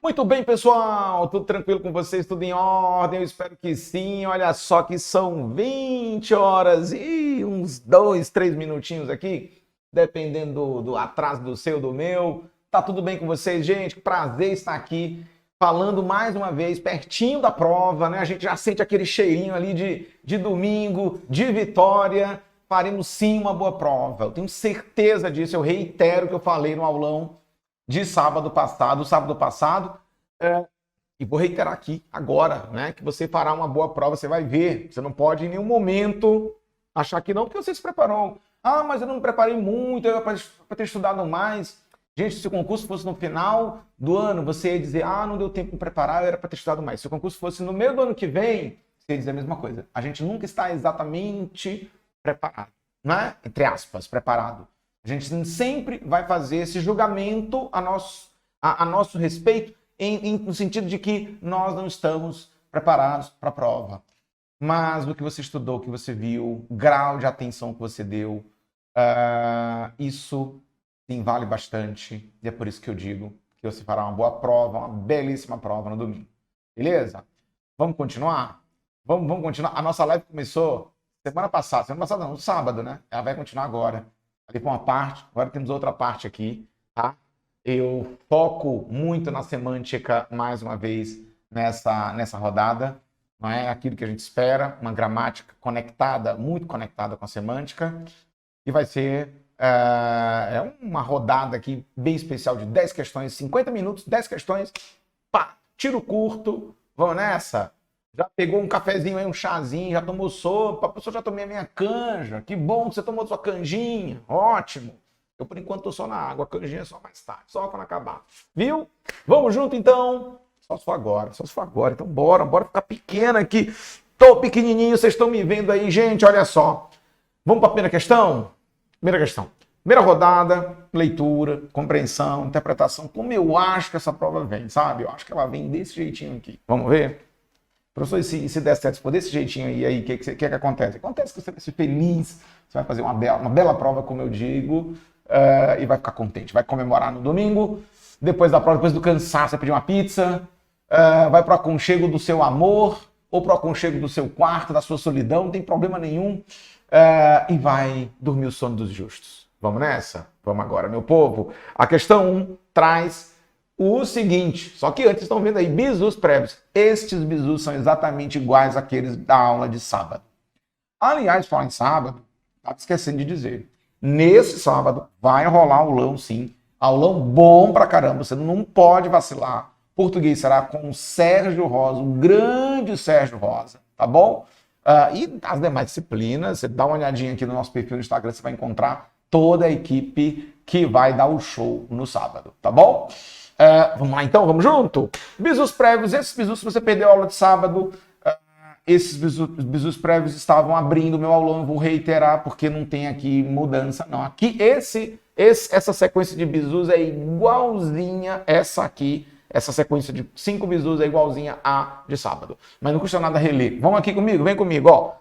Muito bem, pessoal, tudo tranquilo com vocês, tudo em ordem? Eu espero que sim. Olha só que são 20 horas e uns 2, 3 minutinhos aqui, dependendo do atraso do seu, do meu. Tá tudo bem com vocês, gente? Prazer estar aqui falando mais uma vez, pertinho da prova, né? A gente já sente aquele cheirinho ali de domingo, de vitória. Faremos sim uma boa prova. Eu tenho certeza disso, eu reitero o que eu falei no aulão de sábado passado, e vou reiterar aqui agora, né, que você fará uma boa prova, você vai ver, você não pode em nenhum momento achar que não, porque você se preparou. Ah, mas eu não me preparei muito, eu para ter estudado mais. Gente, se o concurso fosse no final do ano, você ia dizer, não deu tempo de me preparar, eu era para ter estudado mais. Se o concurso fosse no meio do ano que vem, você ia dizer a mesma coisa. A gente nunca está exatamente preparado, né? Entre aspas, preparado. A gente sempre vai fazer esse julgamento a nosso respeito, no sentido de que nós não estamos preparados para a prova. Mas o que você estudou, o que você viu, o grau de atenção que você deu, isso sim vale bastante. E é por isso que eu digo que você fará uma boa prova, uma belíssima prova no domingo. Beleza? Vamos continuar? Vamos continuar. A nossa live começou semana passada não, no sábado, né? Ela vai continuar agora. Ali com uma parte, agora temos outra parte aqui, tá? Eu foco muito na semântica, mais uma vez, nessa rodada. Não é aquilo que a gente espera, uma gramática conectada, muito conectada com a semântica. E vai ser uma rodada aqui bem especial de 10 questões, 50 minutos, 10 questões, pá, tiro curto, vamos nessa? Já pegou um cafezinho aí, um chazinho, já tomou sopa, a pessoa já tomei a minha canja, que bom que você tomou sua canjinha, ótimo. Eu, por enquanto, tô só na água, a canjinha é só mais tarde, só quando acabar. Viu? Vamos junto, então? Só se for agora. Então, bora ficar pequena aqui. Tô pequenininho, vocês estão me vendo aí, gente, olha só. Vamos para a primeira questão? Primeira rodada, leitura, compreensão, interpretação. Como eu acho que essa prova vem, sabe? Eu acho que ela vem desse jeitinho aqui. Vamos ver? Professor, se der certo, se for desse jeitinho aí, o que acontece? Acontece que você vai ser feliz, você vai fazer uma bela prova, como eu digo, e vai ficar contente. Vai comemorar no domingo, depois da prova, depois do cansaço, vai pedir uma pizza, vai pro aconchego do seu amor, ou pro aconchego do seu quarto, da sua solidão, não tem problema nenhum, e vai dormir o sono dos justos. Vamos nessa? Vamos agora, meu povo. A questão 1 traz o seguinte, só que antes estão vendo aí bizus prévios. Estes bizus são exatamente iguais àqueles da aula de sábado. Aliás, falar em sábado, estava esquecendo de dizer. Nesse sábado vai rolar aulão, sim. Aulão bom pra caramba, você não pode vacilar. Português será com o Sérgio Rosa, o grande Sérgio Rosa, tá bom? E as demais disciplinas, você dá uma olhadinha aqui no nosso perfil no Instagram, você vai encontrar toda a equipe que vai dar o show no sábado, tá bom? Vamos lá então, vamos junto? Bizus prévios, esses bizus, se você perdeu a aula de sábado, esses bizus prévios estavam abrindo o meu aulão, eu vou reiterar porque não tem aqui mudança não. Aqui, essa sequência de bizus é igualzinha essa aqui, essa sequência de 5 bizus é igualzinha à de sábado. Mas não custa nada reler. Vamos aqui comigo, vem comigo, ó.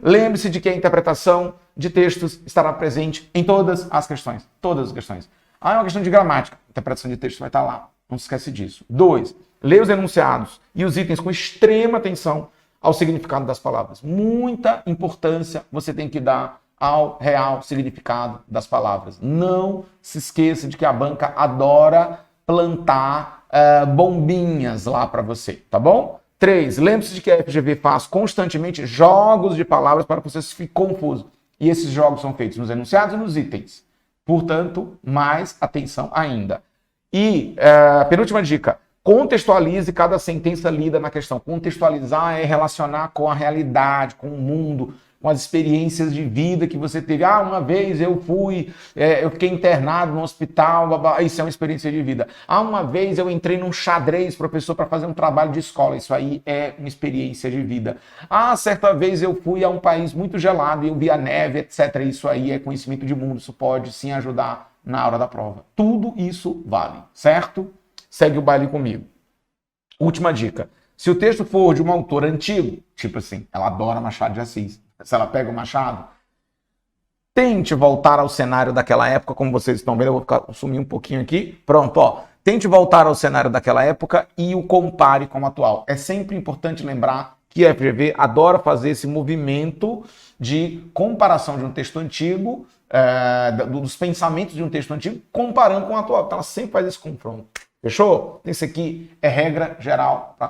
Lembre-se de que a interpretação de textos estará presente em todas as questões. Todas as questões. É uma questão de gramática. A interpretação de texto vai estar lá. Não se esquece disso. 2. Leia os enunciados e os itens com extrema atenção ao significado das palavras. Muita importância você tem que dar ao real significado das palavras. Não se esqueça de que a banca adora plantar bombinhas lá para você, tá bom? 3. Lembre-se de que a FGV faz constantemente jogos de palavras para que você se fique confuso. E esses jogos são feitos nos enunciados e nos itens. Portanto, mais atenção ainda. E penúltima dica, contextualize cada sentença lida na questão. Contextualizar é relacionar com a realidade, com o mundo, com as experiências de vida que você teve. Uma vez eu fiquei internado no hospital, isso é uma experiência de vida. Uma vez eu entrei num xadrez, professor, para fazer um trabalho de escola, isso aí é uma experiência de vida. Certa vez eu fui a um país muito gelado e eu vi a neve, etc. Isso aí é conhecimento de mundo, isso pode sim ajudar na hora da prova. Tudo isso vale, certo? Segue o baile comigo. Última dica. Se o texto for de um autor antigo, tipo assim, ela adora Machado de Assis, se ela pega o Machado, tente voltar ao cenário daquela época, como vocês estão vendo, eu vou sumir um pouquinho aqui. Pronto, ó. tente voltar ao cenário daquela época e o compare com o atual. É sempre importante lembrar que a FGV adora fazer esse movimento de comparação de um texto antigo, dos pensamentos de um texto antigo, comparando com o atual. Então ela sempre faz esse confronto. Fechou? Isso aqui é regra geral para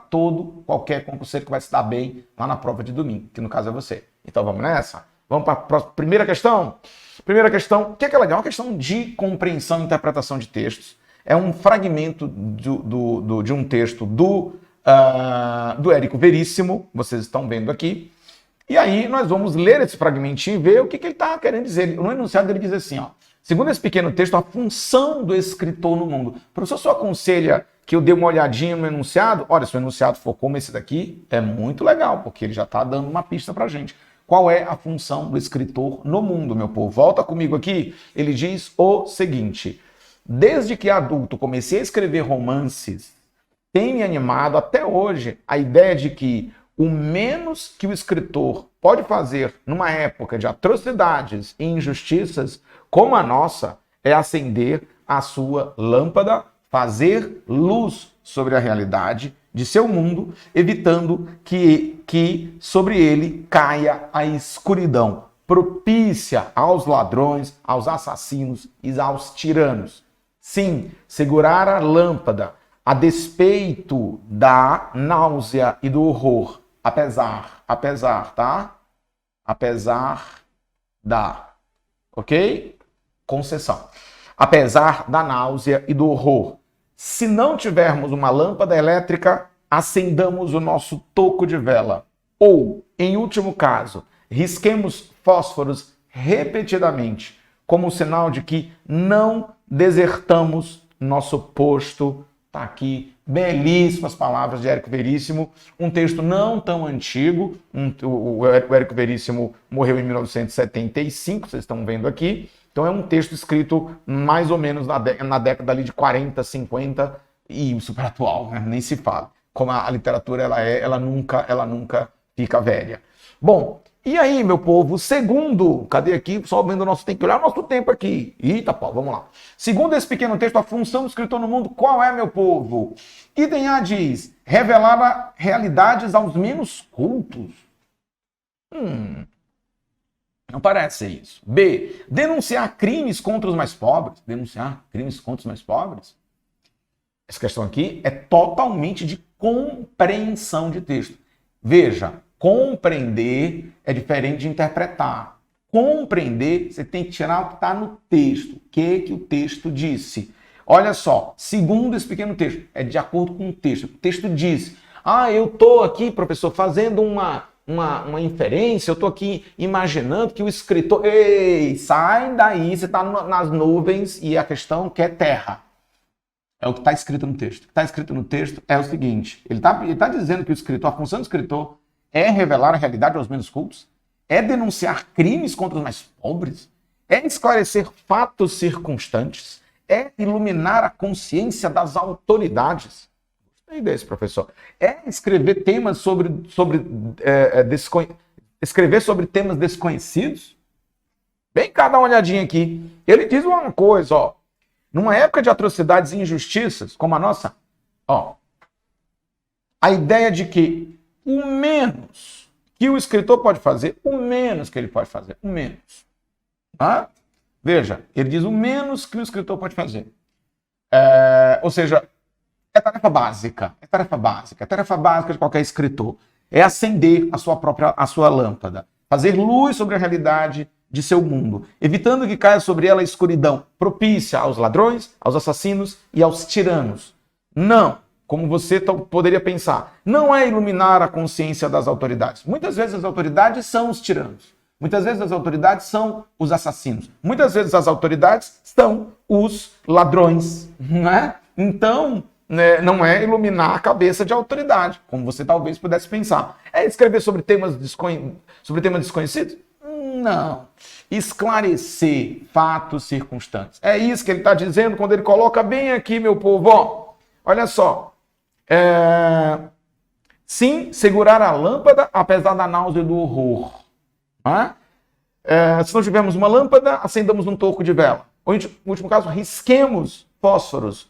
qualquer concurseiro que vai se dar bem lá na prova de domingo, que no caso é você. Então vamos nessa? Vamos para a primeira questão? Primeira questão, o que é legal? É uma questão de compreensão e interpretação de textos. É um fragmento de um texto do Érico Veríssimo, vocês estão vendo aqui. E aí nós vamos ler esse fragmentinho e ver o que ele está querendo dizer. No enunciado ele diz assim, ó. Segundo esse pequeno texto, a função do escritor no mundo. O professor só aconselha que eu dê uma olhadinha no enunciado? Olha, se o enunciado for como esse daqui, é muito legal, porque ele já está dando uma pista para a gente. Qual é a função do escritor no mundo, meu povo? Volta comigo aqui. Ele diz o seguinte: desde que adulto comecei a escrever romances, tem me animado até hoje a ideia de que o menos que o escritor pode fazer numa época de atrocidades e injustiças como a nossa é acender a sua lâmpada, fazer luz sobre a realidade de seu mundo, evitando que sobre ele caia a escuridão propícia aos ladrões, aos assassinos e aos tiranos. Sim, segurar a lâmpada a despeito da náusea e do horror, apesar, tá? Apesar da, ok? Concessão. Apesar da náusea e do horror. Se não tivermos uma lâmpada elétrica, acendamos o nosso toco de vela. Ou, em último caso, risquemos fósforos repetidamente, como sinal de que não desertamos nosso posto. Está aqui, belíssimas palavras de Érico Veríssimo, um texto não tão antigo, o Érico Veríssimo morreu em 1975, vocês estão vendo aqui, então é um texto escrito mais ou menos na década ali de 40, 50 e super atual, né? Nem se fala. Como a literatura ela nunca fica velha. Bom, e aí, meu povo, segundo, cadê aqui? Só vendo o nosso tempo, olhar o nosso tempo aqui. Eita, pau, vamos lá. Segundo esse pequeno texto, a função do escritor no mundo, qual é, meu povo? Item A diz, revelar realidades aos menos cultos. Não parece ser isso. B, denunciar crimes contra os mais pobres. Denunciar crimes contra os mais pobres? Essa questão aqui é totalmente de compreensão de texto. Veja, compreender é diferente de interpretar. Compreender, você tem que tirar o que está no texto. O que o texto disse. Olha só, segundo esse pequeno texto, é de acordo com o texto. O texto diz, eu estou aqui, professor, fazendo uma inferência, eu estou aqui imaginando que o escritor... Ei, sai daí, você está nas nuvens e a questão que é terra. É o que está escrito no texto. O que está escrito no texto é o seguinte, ele tá dizendo que o escritor, a função do escritor é revelar a realidade aos menos cultos, é denunciar crimes contra os mais pobres, é esclarecer fatos circunstantes, é iluminar a consciência das autoridades. Gostei desse, professor. É escrever temas escrever sobre temas desconhecidos? Vem cá dar uma olhadinha aqui. Ele diz uma coisa, ó. Numa época de atrocidades e injustiças, como a nossa, ó, a ideia de que o menos que o escritor pode fazer, o menos que ele pode fazer, o menos. Tá? Veja, ele diz o menos que o escritor pode fazer. Ou seja, é tarefa básica. É tarefa básica. É tarefa básica de qualquer escritor. É acender a sua lâmpada. Fazer luz sobre a realidade de seu mundo, evitando que caia sobre ela a escuridão propícia aos ladrões, aos assassinos e aos tiranos. Não, como você poderia pensar, não é iluminar a consciência das autoridades. Muitas vezes as autoridades são os tiranos. Muitas vezes as autoridades são os assassinos. Muitas vezes as autoridades são os ladrões. Não é? Então, não é iluminar a cabeça de autoridade, como você talvez pudesse pensar. É escrever sobre temas desconhecidos? Não. Esclarecer fatos circunstantes. É isso que ele está dizendo quando ele coloca bem aqui, meu povo. Ó, olha só. Sim, segurar a lâmpada apesar da náusea e do horror. Se não tivermos uma lâmpada, acendamos um toco de vela. Ou, em último caso, risquemos fósforos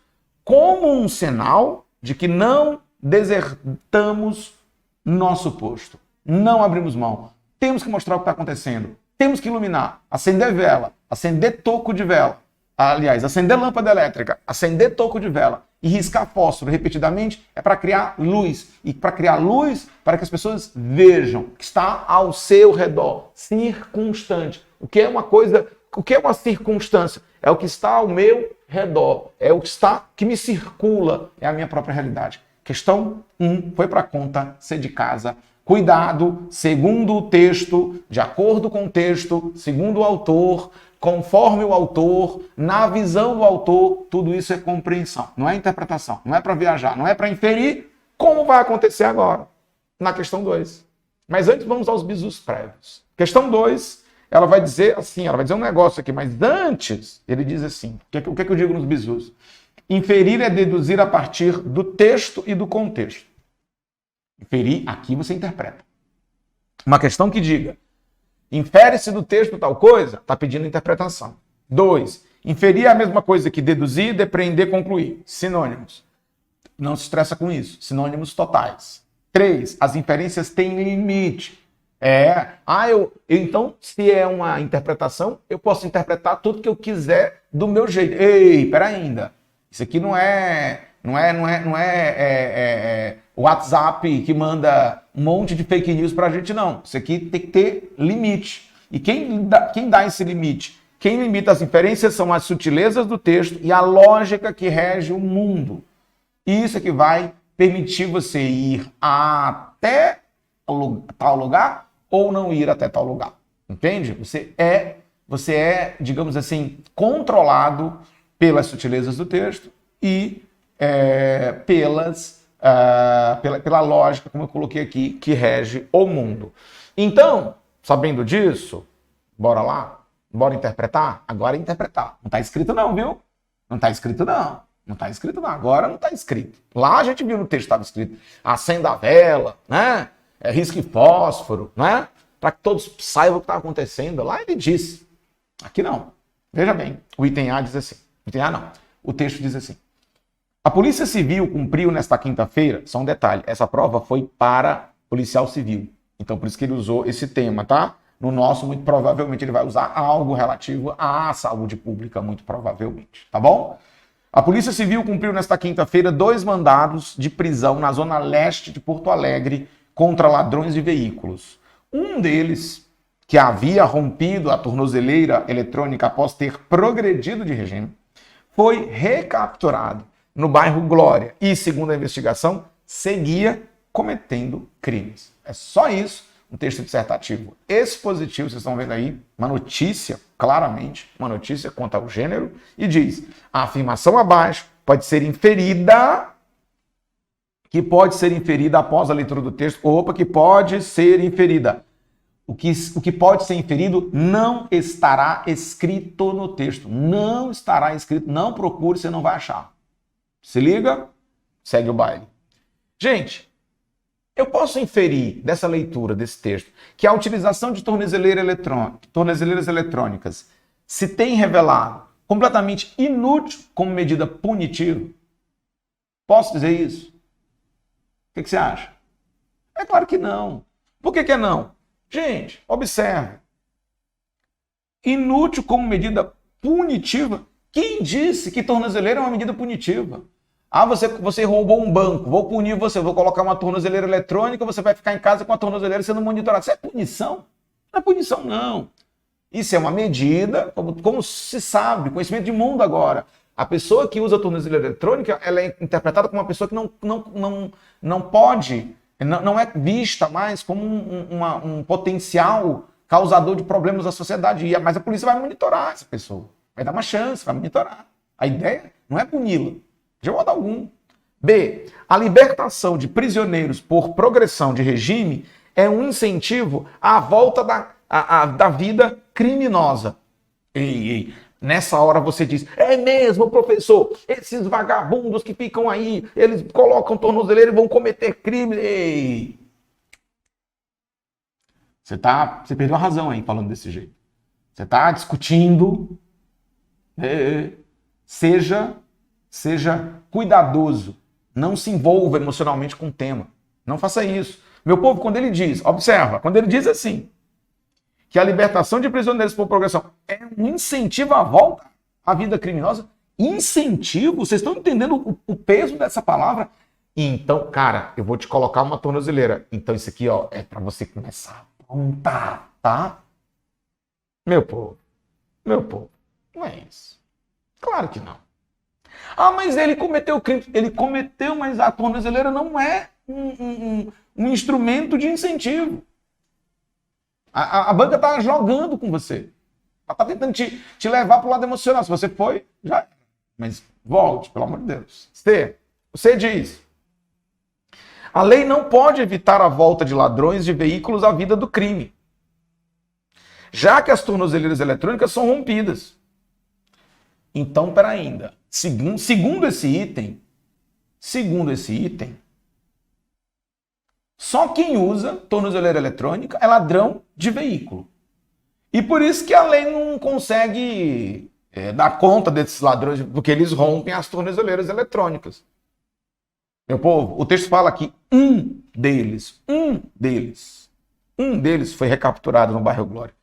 como um sinal de que não desertamos nosso posto. Não abrimos mão. Temos que mostrar o que está acontecendo. Temos que iluminar, acender vela, acender toco de vela. Aliás, acender lâmpada elétrica, acender toco de vela e riscar fósforo repetidamente é para criar luz. E para criar luz, para que as pessoas vejam o que está ao seu redor. Circunstante. O que é uma coisa, o que é uma circunstância? É o que está ao meu redor. É o que está, que me circula. É a minha própria realidade. Questão 1, foi para conta, ser de casa. Cuidado, segundo o texto, de acordo com o texto, segundo o autor, conforme o autor, na visão do autor, tudo isso é compreensão, não é interpretação, não é para viajar, não é para inferir como vai acontecer agora, na questão 2. Mas antes vamos aos bizus prévios. Questão 2, ela vai dizer assim, ela vai dizer um negócio aqui, mas antes ele diz assim, o que é que eu digo nos bizus? Inferir é deduzir a partir do texto e do contexto. Inferir, aqui você interpreta. Uma questão que diga, infere-se do texto tal coisa, está pedindo interpretação. 2, inferir é a mesma coisa que deduzir, depreender, concluir. Sinônimos. Não se estressa com isso. Sinônimos totais. 3, as inferências têm limite. Então, se é uma interpretação, eu posso interpretar tudo que eu quiser do meu jeito. Ei, pera ainda. Isso aqui não é o WhatsApp que manda um monte de fake news pra gente, não. Isso aqui tem que ter limite. E quem dá esse limite? Quem limita as inferências são as sutilezas do texto e a lógica que rege o mundo. Isso é que vai permitir você ir até tal lugar ou não ir até tal lugar. Entende? Você é, digamos assim, controlado pelas sutilezas do texto e pela lógica, como eu coloquei aqui, que rege o mundo. Então, sabendo disso, bora lá? Bora interpretar? Agora é interpretar. Não está escrito não, viu? Não está escrito não. Não está escrito não. Agora não está escrito. Lá a gente viu no texto que estava escrito acenda a vela, né? Risque fósforo, né? Para que todos saibam o que está acontecendo. Lá ele disse. Aqui não. Veja bem, o item A diz assim. O item A não. O texto diz assim. A Polícia Civil cumpriu nesta quinta-feira, só um detalhe, essa prova foi para policial civil. Então, por isso que ele usou esse tema, tá? No nosso, muito provavelmente, ele vai usar algo relativo à saúde pública, muito provavelmente, tá bom? A Polícia Civil cumpriu nesta quinta-feira 2 mandados de prisão na zona leste de Porto Alegre contra ladrões de veículos. Um deles, que havia rompido a tornozeleira eletrônica após ter progredido de regime, foi recapturado no bairro Glória e, segundo a investigação, seguia cometendo crimes. É só isso, um texto dissertativo expositivo, vocês estão vendo aí, uma notícia, claramente, uma notícia quanto ao gênero, e diz, a afirmação abaixo pode ser inferida, após a leitura do texto, que pode ser inferida. O que pode ser inferido não estará escrito no texto, não estará escrito, não procure, você não vai achar. Se liga, segue o baile. Gente, eu posso inferir dessa leitura, desse texto, que a utilização de tornozeleiras eletrônicas se tem revelado completamente inútil como medida punitiva? Posso dizer isso? O que você acha? É claro que não. Por que não? Gente, observe. Inútil como medida punitiva? Quem disse que tornozeleira é uma medida punitiva? Você roubou um banco, vou punir você, vou colocar uma tornozeleira eletrônica, você vai ficar em casa com a tornozeleira sendo monitorada. Isso é punição? Não é punição, não. Isso é uma medida, como se sabe, conhecimento de mundo agora. A pessoa que usa a tornozeleira eletrônica, ela é interpretada como uma pessoa que não pode, não é vista mais como um potencial causador de problemas à sociedade. Mas a polícia vai monitorar essa pessoa, vai dar uma chance, vai monitorar. A ideia não é puni-la, de modo algum. B. A libertação de prisioneiros por progressão de regime é um incentivo à volta da vida criminosa. Ei. Nessa hora você diz, é mesmo, professor, esses vagabundos que ficam aí, eles colocam tornozeleira e vão cometer crime. Ei. Você perdeu a razão aí falando desse jeito. Você está discutindo. Seja Seja cuidadoso. Não se envolva emocionalmente com o tema. Não faça isso. Meu povo, quando ele diz, observa, quando ele diz assim, que a libertação de prisioneiros por progressão é um incentivo à volta à vida criminosa, incentivo? Vocês estão entendendo o peso dessa palavra? Então, cara, eu vou te colocar uma tornozeleira. Então isso aqui, ó, é para você começar a apontar, tá? Meu povo, não é isso. Claro que não. Ah, mas ele cometeu crime. Ele cometeu, mas a tornozeleira não é um instrumento de incentivo. A banca está jogando com você. Ela está tentando te levar para o lado emocional. Se você foi, já é. Mas volte, pelo amor de Deus. Você diz, a lei não pode evitar a volta de ladrões de veículos à vida do crime, já que as tornozeleiras eletrônicas são rompidas. Então, pera ainda. Segundo esse item, só quem usa tornozeleira eletrônica é ladrão de veículo. E por isso que a lei não consegue dar conta desses ladrões, porque eles rompem as tornozeleiras eletrônicas. Meu povo, o texto fala que um deles foi recapturado no bairro Glória.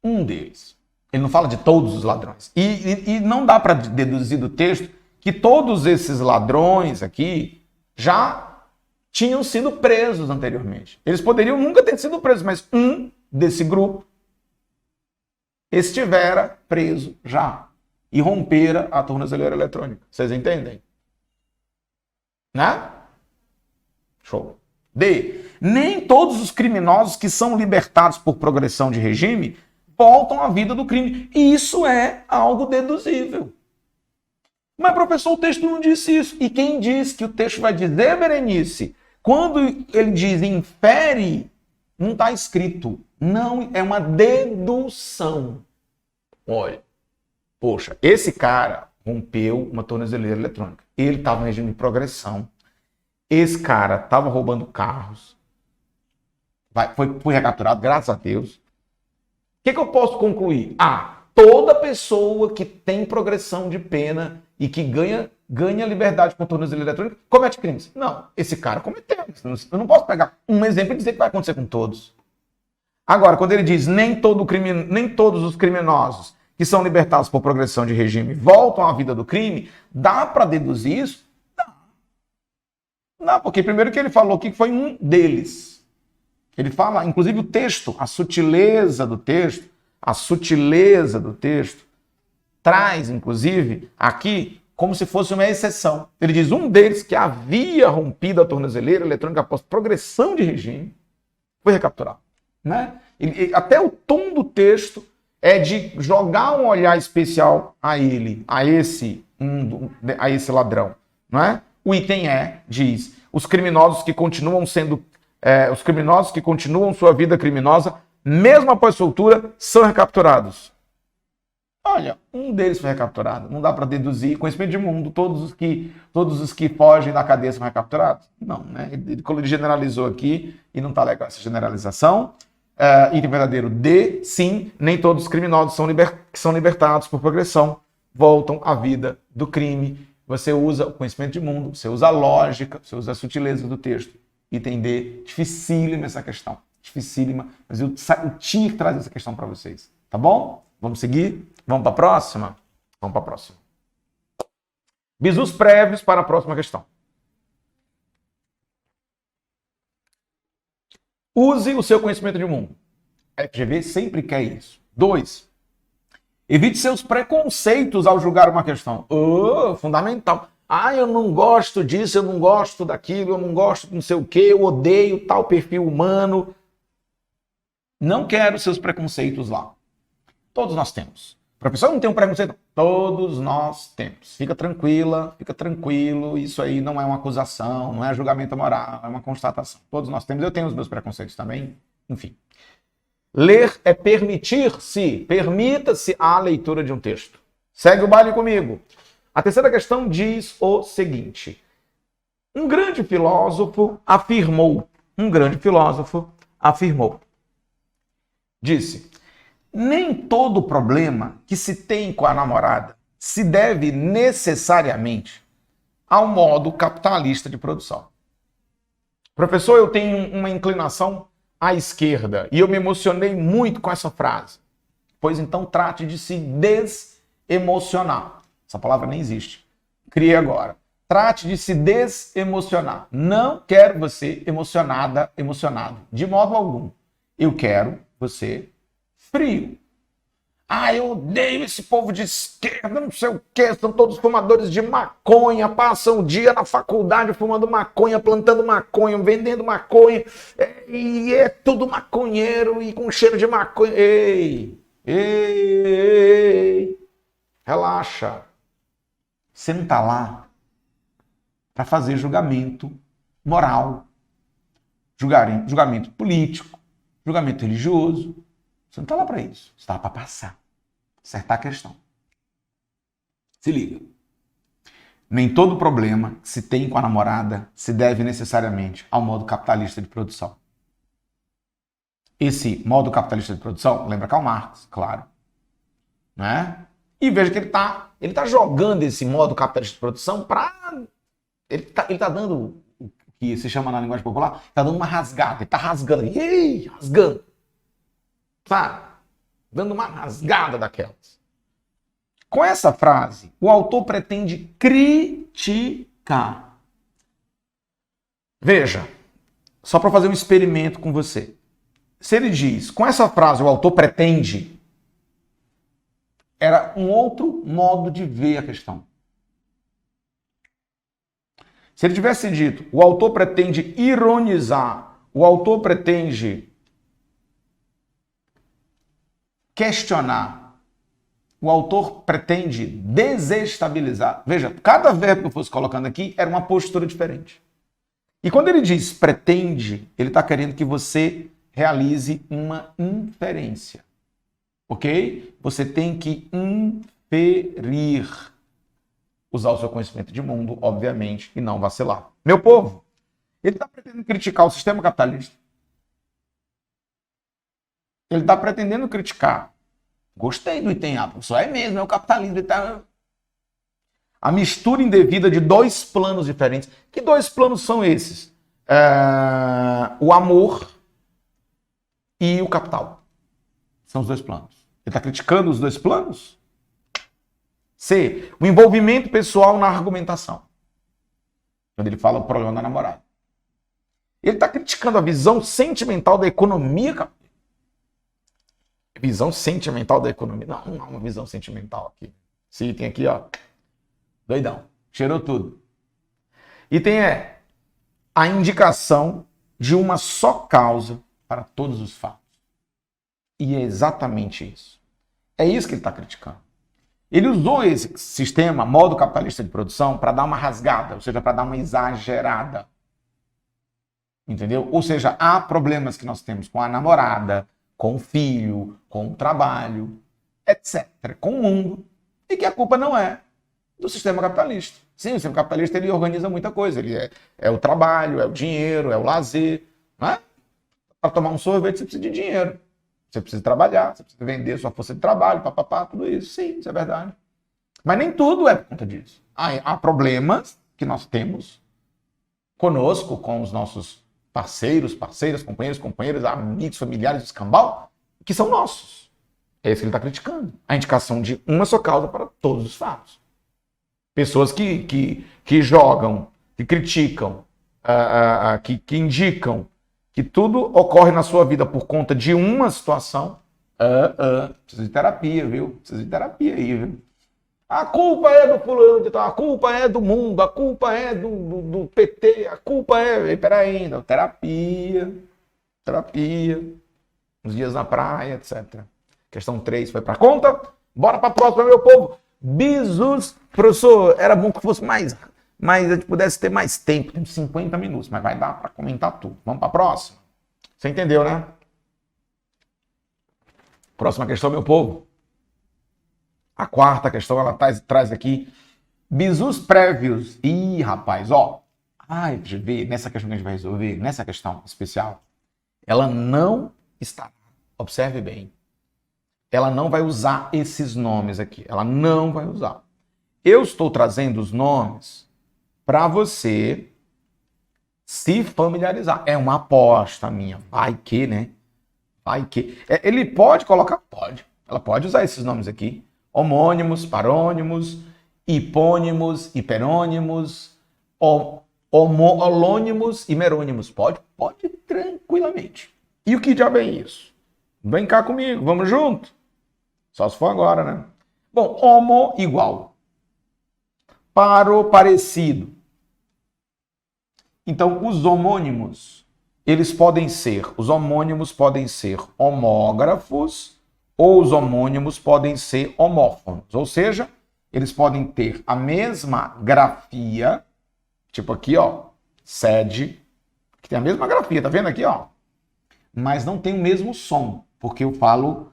Um deles. Ele não fala de todos os ladrões. E não dá para deduzir do texto que todos esses ladrões aqui já tinham sido presos anteriormente. Eles poderiam nunca ter sido presos, mas um desse grupo estivera preso já e rompera a tornozeleira eletrônica. Vocês entendem? Né? Show. D. Nem todos os criminosos que são libertados por progressão de regime voltam à vida do crime. E isso é algo deduzível. Mas, professor, o texto não disse isso. E quem diz que o texto vai dizer, Berenice, quando ele diz infere, não está escrito. Não, é uma dedução. Olha, poxa, esse cara rompeu uma tornozeleira eletrônica. Ele estava em regime de progressão. Esse cara estava roubando carros. Foi recapturado, graças a Deus. O que eu posso concluir? Toda pessoa que tem progressão de pena e que ganha liberdade com tornozeleira eletrônica comete crimes. Não, esse cara cometeu. Eu não posso pegar um exemplo e dizer que vai acontecer com todos. Agora, quando ele diz nem todos os criminosos que são libertados por progressão de regime voltam à vida do crime, dá para deduzir isso? Não, porque primeiro que ele falou que foi um deles. Ele fala, inclusive o texto, a sutileza do texto, traz, inclusive, aqui, como se fosse uma exceção. Ele diz, um deles que havia rompido a tornozeleira eletrônica após progressão de regime, foi recapturado. Né? Até o tom do texto é de jogar um olhar especial a esse ladrão. Não é? O item diz, os criminosos que continuam sua vida criminosa, mesmo após soltura, são recapturados. Olha, um deles foi recapturado. Não dá para deduzir. Conhecimento de mundo, todos os que fogem da cadeia são recapturados? Não, né? Ele generalizou aqui e não está legal essa generalização. Item verdadeiro D, sim, nem todos os criminosos que são libertados por progressão voltam à vida do crime. Você usa o conhecimento de mundo, você usa a lógica, você usa a sutileza do texto. Item D, dificílima essa questão. Dificílima, mas eu tinha que trazer essa questão para vocês. Tá bom? Vamos seguir? Vamos para a próxima? Vamos para a próxima. Bizus prévios para a próxima questão. Use o seu conhecimento de mundo. A FGV sempre quer isso. 2. Evite seus preconceitos ao julgar uma questão. Fundamental. Eu não gosto disso, eu não gosto daquilo, eu não gosto de não sei o quê, eu odeio tal perfil humano. Não quero seus preconceitos lá. Todos nós temos. O professor não tem um preconceito? Todos nós temos. Fica tranquila, fica tranquilo. Isso aí não é uma acusação, não é julgamento moral, é uma constatação. Todos nós temos. Eu tenho os meus preconceitos também. Enfim. Ler é permitir-se. Permita-se a leitura de um texto. Segue o baile comigo. A terceira questão diz o seguinte. Um grande filósofo afirmou. Disse, nem todo problema que se tem com a namorada se deve necessariamente ao modo capitalista de produção. Professor, eu tenho uma inclinação à esquerda e eu me emocionei muito com essa frase. Pois então trate de se desemocionar. Essa palavra nem existe. Criei agora. Trate de se desemocionar. Não quero você emocionada, emocionado. De modo algum. Eu quero você frio. Ah, eu odeio esse povo de esquerda, não sei o quê, são todos fumadores de maconha, passam o dia na faculdade fumando maconha, plantando maconha, vendendo maconha, e é tudo maconheiro e com cheiro de maconha. Ei, relaxa. Você não está lá para fazer julgamento moral, julgamento político, julgamento religioso. Você não está lá para isso. Você está lá para passar, acertar a questão. Se liga. Nem todo problema que se tem com a namorada se deve necessariamente ao modo capitalista de produção. Esse modo capitalista de produção lembra Karl Marx, claro. Né? E veja que ele tá jogando esse modo capitalista de produção para... Ele tá dando o que se chama na linguagem popular, tá dando uma rasgada. Ele tá rasgando. Rasgando. Sabe? Dando uma rasgada daquelas. Com essa frase, o autor pretende criticar. Veja, só para fazer um experimento com você. Se ele diz, com essa frase, o autor pretende, era um outro modo de ver a questão. Se ele tivesse dito, o autor pretende ironizar, o autor pretende questionar, o autor pretende desestabilizar. Veja, cada verbo que eu fosse colocando aqui era uma postura diferente. E quando ele diz pretende, ele está querendo que você realize uma inferência. Ok? Você tem que inferir. Usar o seu conhecimento de mundo, obviamente, e não vacilar. Meu povo, ele está pretendendo criticar o sistema capitalista. Ele está pretendendo criticar. Gostei do item A, só é mesmo, é o capitalismo. Tá... A mistura indevida de dois planos diferentes. Que dois planos são esses? O amor e o capital. São os dois planos. Ele está criticando os dois planos? C. O envolvimento pessoal na argumentação. Quando ele fala o problema da namorada. Ele está criticando a visão sentimental da economia. Visão sentimental da economia. Não, não há uma visão sentimental aqui. Esse item aqui, ó. Doidão. Cheirou tudo. Item é a indicação de uma só causa para todos os fatos. E é exatamente isso. É isso que ele está criticando. Ele usou esse sistema, modo capitalista de produção, para dar uma rasgada, ou seja, para dar uma exagerada. Entendeu? Ou seja, há problemas que nós temos com a namorada, com o filho, com o trabalho, etc., com o mundo, e que a culpa não é do sistema capitalista. Sim, o sistema capitalista ele organiza muita coisa. Ele é o trabalho, é o dinheiro, é o lazer. Né? Para tomar um sorvete você precisa de dinheiro. Você precisa trabalhar, você precisa vender sua força de trabalho, papapá, tudo isso. Sim, isso é verdade. Mas nem tudo é por conta disso. Há problemas que nós temos conosco, com os nossos parceiros, companheiras, amigos, familiares, escambau, que são nossos. É isso que ele está criticando. A indicação de uma só causa para todos os fatos. Pessoas que jogam, que criticam, que indicam que tudo ocorre na sua vida por conta de uma situação, precisa de terapia, viu? Precisa de terapia aí, viu? A culpa é do fulano, a culpa é do mundo, a culpa é do PT, a culpa é... Peraí ainda, terapia, uns dias na praia, etc. Questão 3 foi pra conta, bora pra próxima, meu povo. Bisus, professor, era bom que fosse mais a gente pudesse ter mais tempo, temos 50 minutos, mas vai dar para comentar tudo. Vamos para a próxima? Você entendeu, né? Próxima questão, meu povo. A quarta questão, ela traz aqui bisus prévios. Ih, rapaz, ó. Deixa eu ver, nessa questão que a gente vai resolver, nessa questão especial, ela não está, observe bem, ela não vai usar esses nomes aqui, ela não vai usar. Eu estou trazendo os nomes para você se familiarizar. É uma aposta minha. Vai que, né? Vai que. Ele pode colocar? Pode. Ela pode usar esses nomes aqui. Homônimos, parônimos, hipônimos, hiperônimos, holônimos e merônimos. Pode tranquilamente. E o que diabo é isso? Vem cá comigo, vamos junto? Só se for agora, né? Bom, homo, igual. Paro, parecido. Então, os homônimos, os homônimos podem ser homógrafos ou os homônimos podem ser homófonos. Ou seja, eles podem ter a mesma grafia, tipo aqui, ó, sede, que tem a mesma grafia, tá vendo aqui, ó? Mas não tem o mesmo som, porque eu falo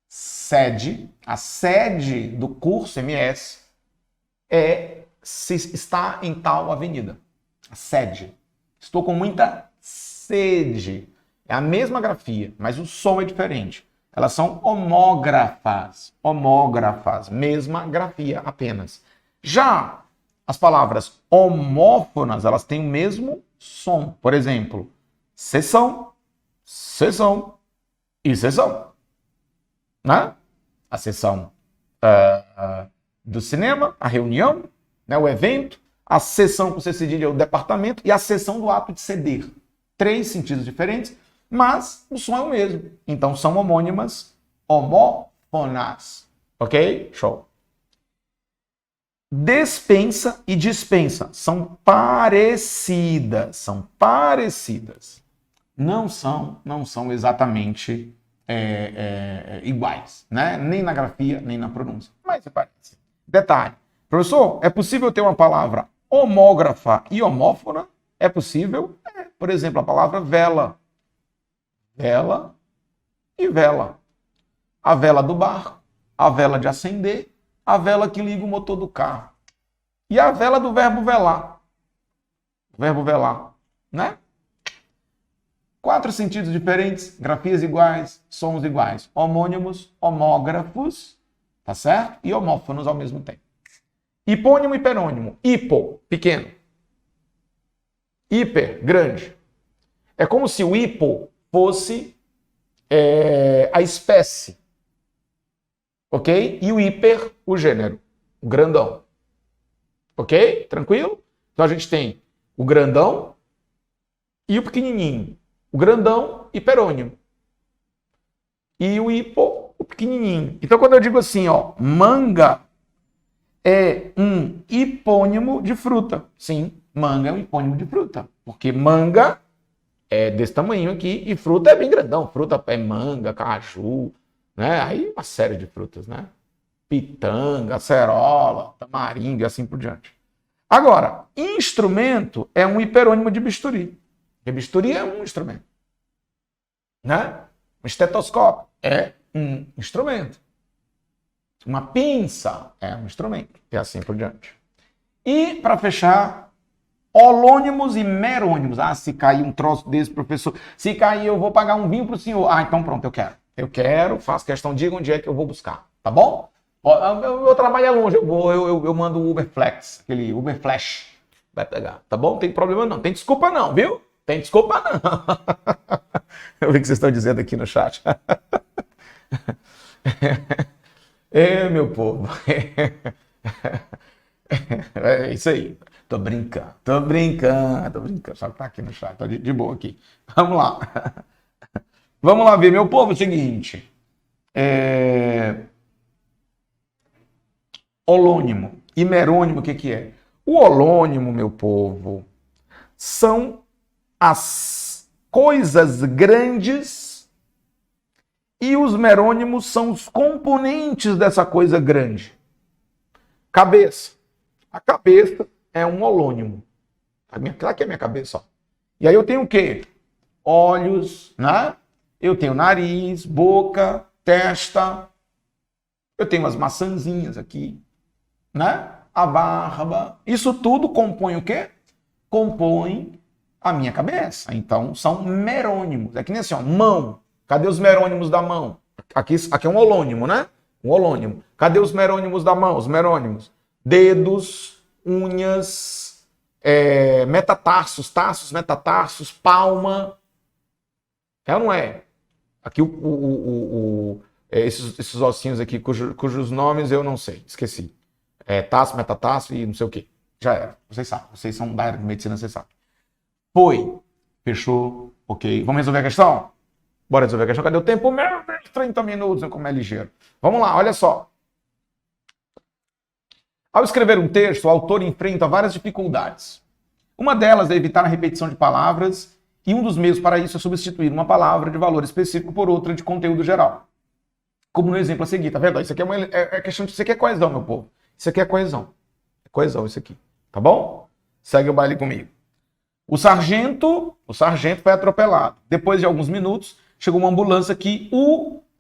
sede, a sede do curso MS está em tal avenida. A sede. Estou com muita sede. É a mesma grafia, mas o som é diferente. Elas são homógrafas. Homógrafas. Mesma grafia apenas. Já as palavras homófonas, elas têm o mesmo som. Por exemplo, sessão, sessão e sessão. Né? A sessão do cinema, a reunião, né? O evento. A sessão com C cedilha é o departamento e a sessão do ato de ceder. 3 sentidos diferentes, mas o som é o mesmo. Então são homônimas, homófonas. Ok? Show. Despensa e dispensa são parecidas. São parecidas. Não são exatamente iguais, né? Nem na grafia, nem na pronúncia. Mas se parece. Detalhe. Professor, é possível ter uma palavra homógrafa e homófona? É possível? Por exemplo, a palavra vela. Vela e vela. A vela do barco, a vela de acender, a vela que liga o motor do carro. E a vela do verbo velar. Verbo velar, né? 4 sentidos diferentes, grafias iguais, sons iguais. Homônimos, homógrafos, tá certo? E homófonos ao mesmo tempo. Hipônimo e hiperônimo. Hipo, pequeno. Hiper, grande. É como se o hipo fosse a espécie. Ok? E o hiper, o gênero. O grandão. Ok? Tranquilo? Então a gente tem o grandão e o pequenininho. O grandão, hiperônimo. E o hipo, o pequenininho. Então quando eu digo assim, ó, manga é um hipônimo de fruta. Sim, manga é um hipônimo de fruta. Porque manga é desse tamanho aqui e fruta é bem grandão. Fruta é manga, caju, né? Aí uma série de frutas, né? Pitanga, acerola, tamarindo e assim por diante. Agora, instrumento é um hiperônimo de bisturi. Porque bisturi é um instrumento. Né? Um estetoscópio é um instrumento. Uma pinça é um instrumento. E assim por diante. E, para fechar, holônimos e merônimos. Ah, se cair um troço desse, professor. Se cair, eu vou pagar um vinho para o senhor. Ah, então pronto, eu quero. Eu quero, faço questão, diga onde é que eu vou buscar. Tá bom? Meu trabalho é longe. Eu mando o Uber Flex, aquele Uber Flash. Vai pegar. Tá bom? Não tem problema não. Tem desculpa não, viu? Tem desculpa não. Eu vi o que vocês estão dizendo aqui no chat. Meu povo. É isso aí. Tô brincando. Só que tá aqui no chat, tá de boa aqui. Vamos lá. Vamos lá ver, meu povo, é o seguinte. Holônimo e merônimo, o que é? O holônimo, meu povo, são as coisas grandes e os merônimos são os componentes dessa coisa grande. Cabeça. A cabeça é um holônimo. Aqui é a minha cabeça, ó. E aí eu tenho o quê? Olhos, né? Eu tenho nariz, boca, testa. Eu tenho as maçãzinhas aqui, né? A barba. Isso tudo compõe o quê? Compõe a minha cabeça. Então, são merônimos. É que nem assim, ó, mão. Cadê os merônimos da mão? Aqui é um holônimo, né? Um holônimo. Cadê os merônimos da mão? Os merônimos. dedos, unhas, metatarsos, tarsos, metatarsos, palma. É ou não é? Aqui esses ossinhos aqui, cujos nomes eu não sei, esqueci. Tarso, metatarso e não sei o quê. Já era, vocês sabem, vocês são da área de medicina, vocês sabem. Foi, fechou, ok. Vamos resolver a questão? Bora resolver a questão. Cadê o tempo? Meu Deus, 30 minutos, como é ligeiro. Vamos lá, olha só. Ao escrever um texto, o autor enfrenta várias dificuldades. Uma delas é evitar a repetição de palavras, e um dos meios para isso é substituir uma palavra de valor específico por outra de conteúdo geral. Como no exemplo a seguir, tá vendo? Isso aqui é questão de... Isso aqui é coesão, meu povo. Isso aqui é coesão. É coesão isso aqui. Tá bom? Segue o baile comigo. O sargento foi atropelado. Depois de alguns minutos, chegou uma ambulância que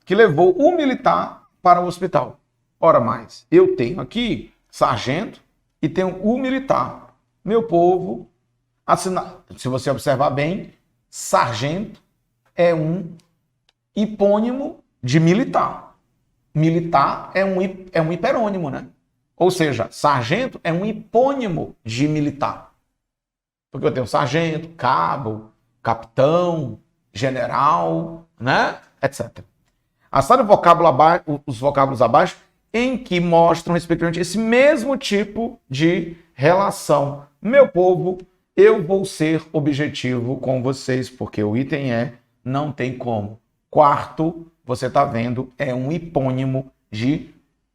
levou o militar para o hospital. Ora mais, eu tenho aqui sargento e tenho o militar. Meu povo, se você observar bem, sargento é um hipônimo de militar. Militar é um hiperônimo, né? Ou seja, sargento é um hipônimo de militar. Porque eu tenho sargento, cabo, capitão, general, né? Etc. Acesse os vocábulos abaixo em que mostram, respectivamente, esse mesmo tipo de relação. Meu povo, eu vou ser objetivo com vocês, porque o item não tem como. Quarto, você está vendo, é um hipônimo de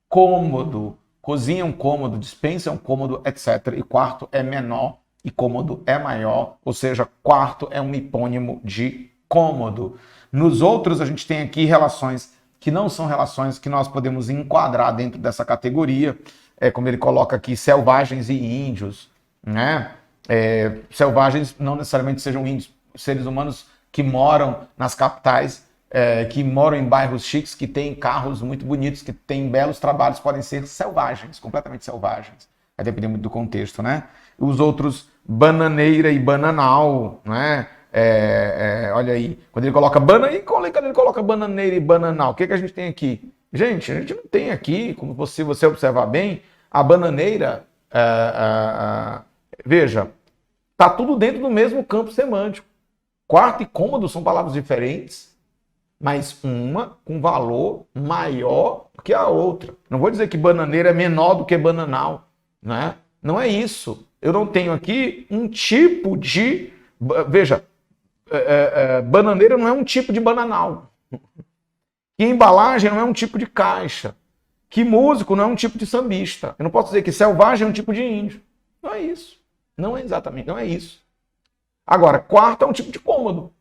cômodo. Cozinha é um cômodo, dispensa é um cômodo, etc. E quarto é menor e cômodo é maior, ou seja, quarto é um hipônimo de cômodo. Nos outros, a gente tem aqui relações que não são relações que nós podemos enquadrar dentro dessa categoria, como ele coloca aqui, selvagens e índios, né? Selvagens não necessariamente sejam índios, seres humanos que moram nas capitais, que moram em bairros chiques, que têm carros muito bonitos, que têm belos trabalhos, podem ser selvagens, completamente selvagens. Vai depender muito do contexto, né? Os outros, bananeira e bananal, né? Olha aí, quando ele coloca bananeira e bananal, o que a gente tem aqui? Gente, a gente não tem aqui, como você observar bem, a bananeira, veja, tá tudo dentro do mesmo campo semântico. Quarto e cômodo são palavras diferentes, mas uma com valor maior do que a outra. Não vou dizer que bananeira é menor do que bananal, né? Não é isso. Eu não tenho aqui um tipo de... Veja, bananeira não é um tipo de bananal. Que embalagem não é um tipo de caixa. Que músico não é um tipo de sambista. Eu não posso dizer que selvagem é um tipo de índio. Não é isso. Não é exatamente, não é isso. Agora, quarto é um tipo de cômodo.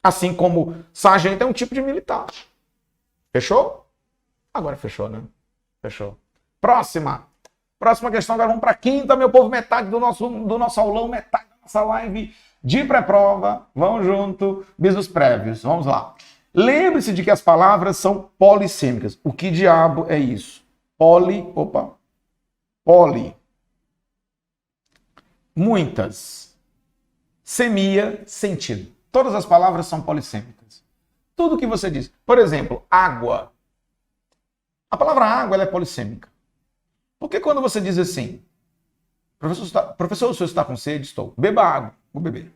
Assim como sargento é um tipo de militar. Fechou? Agora fechou, né? Fechou. Próxima questão, agora vamos para a quinta, meu povo, metade do nosso aulão, metade da nossa live de pré-prova. Vamos junto, bisos prévios. Vamos lá. Lembre-se de que as palavras são polissêmicas. O que diabo é isso? Poli. Muitas. Semia, sentido. Todas as palavras são polissêmicas. Tudo que você diz. Por exemplo, água. A palavra água ela é polissêmica. Porque quando você diz assim, professor, o senhor está com sede? Estou. Beba água. Vou beber.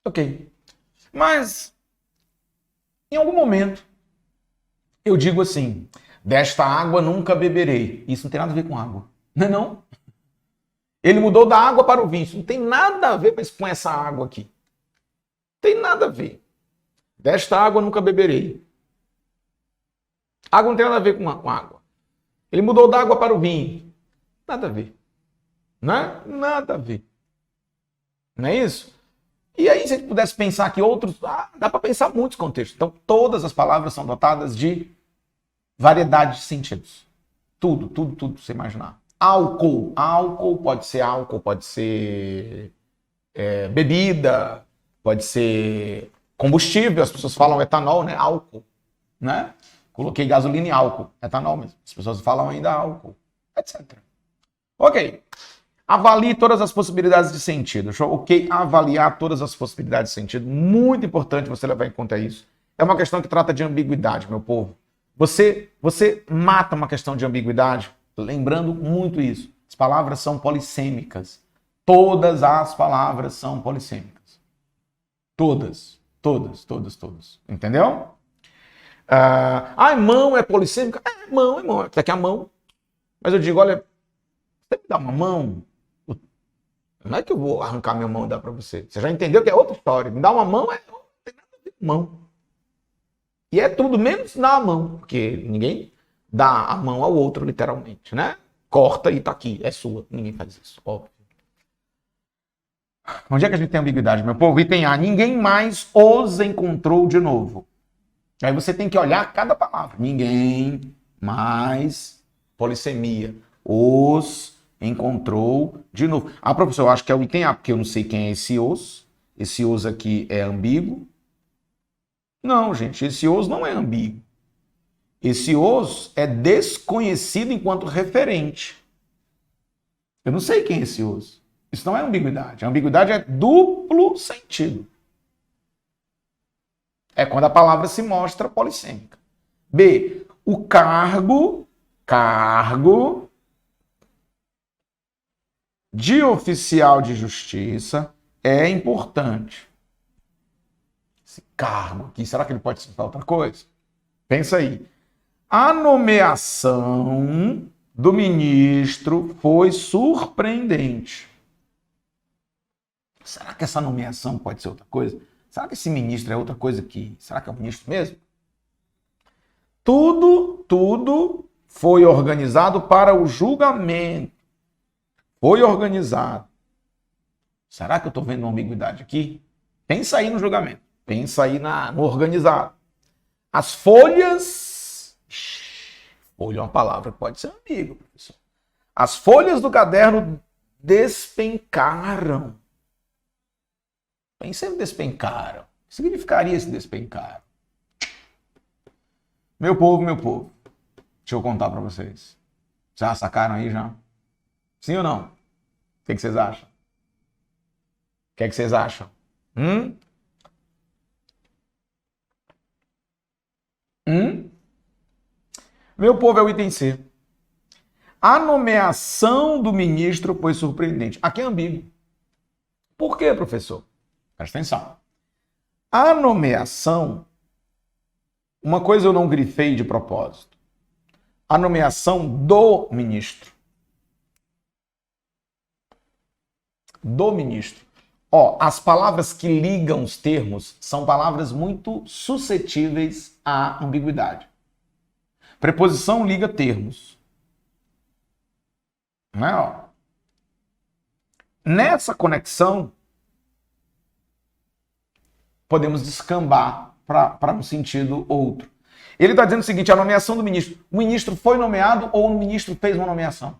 Ok. Mas, em algum momento, eu digo assim, desta água nunca beberei. Isso não tem nada a ver com água. Não é não? Ele mudou da água para o vinho. Isso não tem nada a ver com essa água aqui. Tem nada a ver. Desta água nunca beberei. Água não tem nada a ver com água. Ele mudou da água para o vinho. Nada a ver. Não é? Nada a ver. Não é isso? E aí, se a gente pudesse pensar que outros... dá para pensar muitos contextos. Então, todas as palavras são dotadas de variedade de sentidos. Tudo você imaginar. Álcool. Álcool, pode ser bebida, pode ser combustível. As pessoas falam etanol, né? Álcool, né? Coloquei gasolina e álcool. Etanol mesmo. As pessoas falam ainda álcool, etc. Ok. Avalie todas as possibilidades de sentido. Ok? Avaliar todas as possibilidades de sentido. Muito importante você levar em conta isso. É uma questão que trata de ambiguidade, meu povo. Você mata uma questão de ambiguidade, lembrando muito isso. As palavras são polissêmicas. Todas as palavras são polissêmicas. Todas. Entendeu? Mão é polissêmica? Mão. Até que a mão. Mas eu digo, olha, você me dá uma mão? Não é que eu vou arrancar minha mão e dar para você. Você já entendeu que é outra história. Me dá uma mão, não tem nada a ver com mão. E é tudo menos dar a mão, porque ninguém dá a mão ao outro, literalmente, né? Corta e tá aqui, é sua. Ninguém faz isso, óbvio. Onde é que a gente tem ambiguidade, meu povo? Item A, ninguém mais os encontrou de novo. Aí você tem que olhar cada palavra. Ninguém mais, polissemia, os encontrou de novo. Professor, eu acho que é o item A, porque eu não sei quem é esse os. Esse os aqui é ambíguo. Não, gente, esse os não é ambíguo. Esse os é desconhecido enquanto referente. Eu não sei quem é esse os. Isso não é ambiguidade. A ambiguidade é duplo sentido. É quando a palavra se mostra polissêmica. B, o cargo de oficial de justiça é importante. Esse cargo aqui, será que ele pode significar outra coisa? Pensa aí. A nomeação do ministro foi surpreendente. Será que essa nomeação pode ser outra coisa? Será que esse ministro é outra coisa que... Será que é o ministro mesmo? Tudo foi organizado para o julgamento. Foi organizado. Será que eu estou vendo uma ambiguidade aqui? Pensa aí no julgamento. Pensa aí no organizado. As folhas... Folha é uma palavra que pode ser ambígua, professor. As folhas do caderno despencaram. Pensei em despencaram. O que significaria esse despencaram? Meu povo. Deixa eu contar para vocês. Já sacaram aí já? Sim ou não? O que vocês acham? O que vocês acham? Meu povo, é o item C. A nomeação do ministro foi surpreendente. Aqui é ambíguo. Por quê, professor? Presta atenção. A nomeação, uma coisa eu não grifei de propósito. A nomeação do ministro. Do ministro. As palavras que ligam os termos são palavras muito suscetíveis à ambiguidade. Preposição liga termos. Não é? Nessa conexão, podemos descambar para um sentido outro. Ele está dizendo o seguinte, a nomeação do ministro. O ministro foi nomeado ou o ministro fez uma nomeação?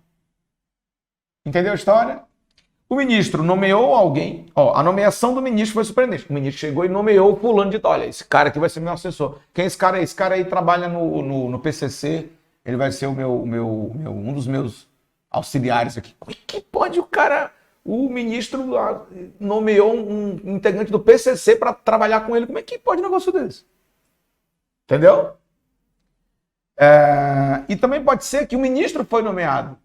Entendeu a história? O ministro nomeou alguém. A nomeação do ministro foi surpreendente. O ministro chegou e nomeou o fulano de tal. Olha, esse cara aqui vai ser meu assessor. Quem é esse cara aí? Esse cara aí trabalha no PCC. Ele vai ser um dos meus auxiliares aqui. Como é que pode o ministro nomeou um integrante do PCC para trabalhar com ele? Como é que pode um negócio desse? Entendeu? E também pode ser que o ministro foi nomeado.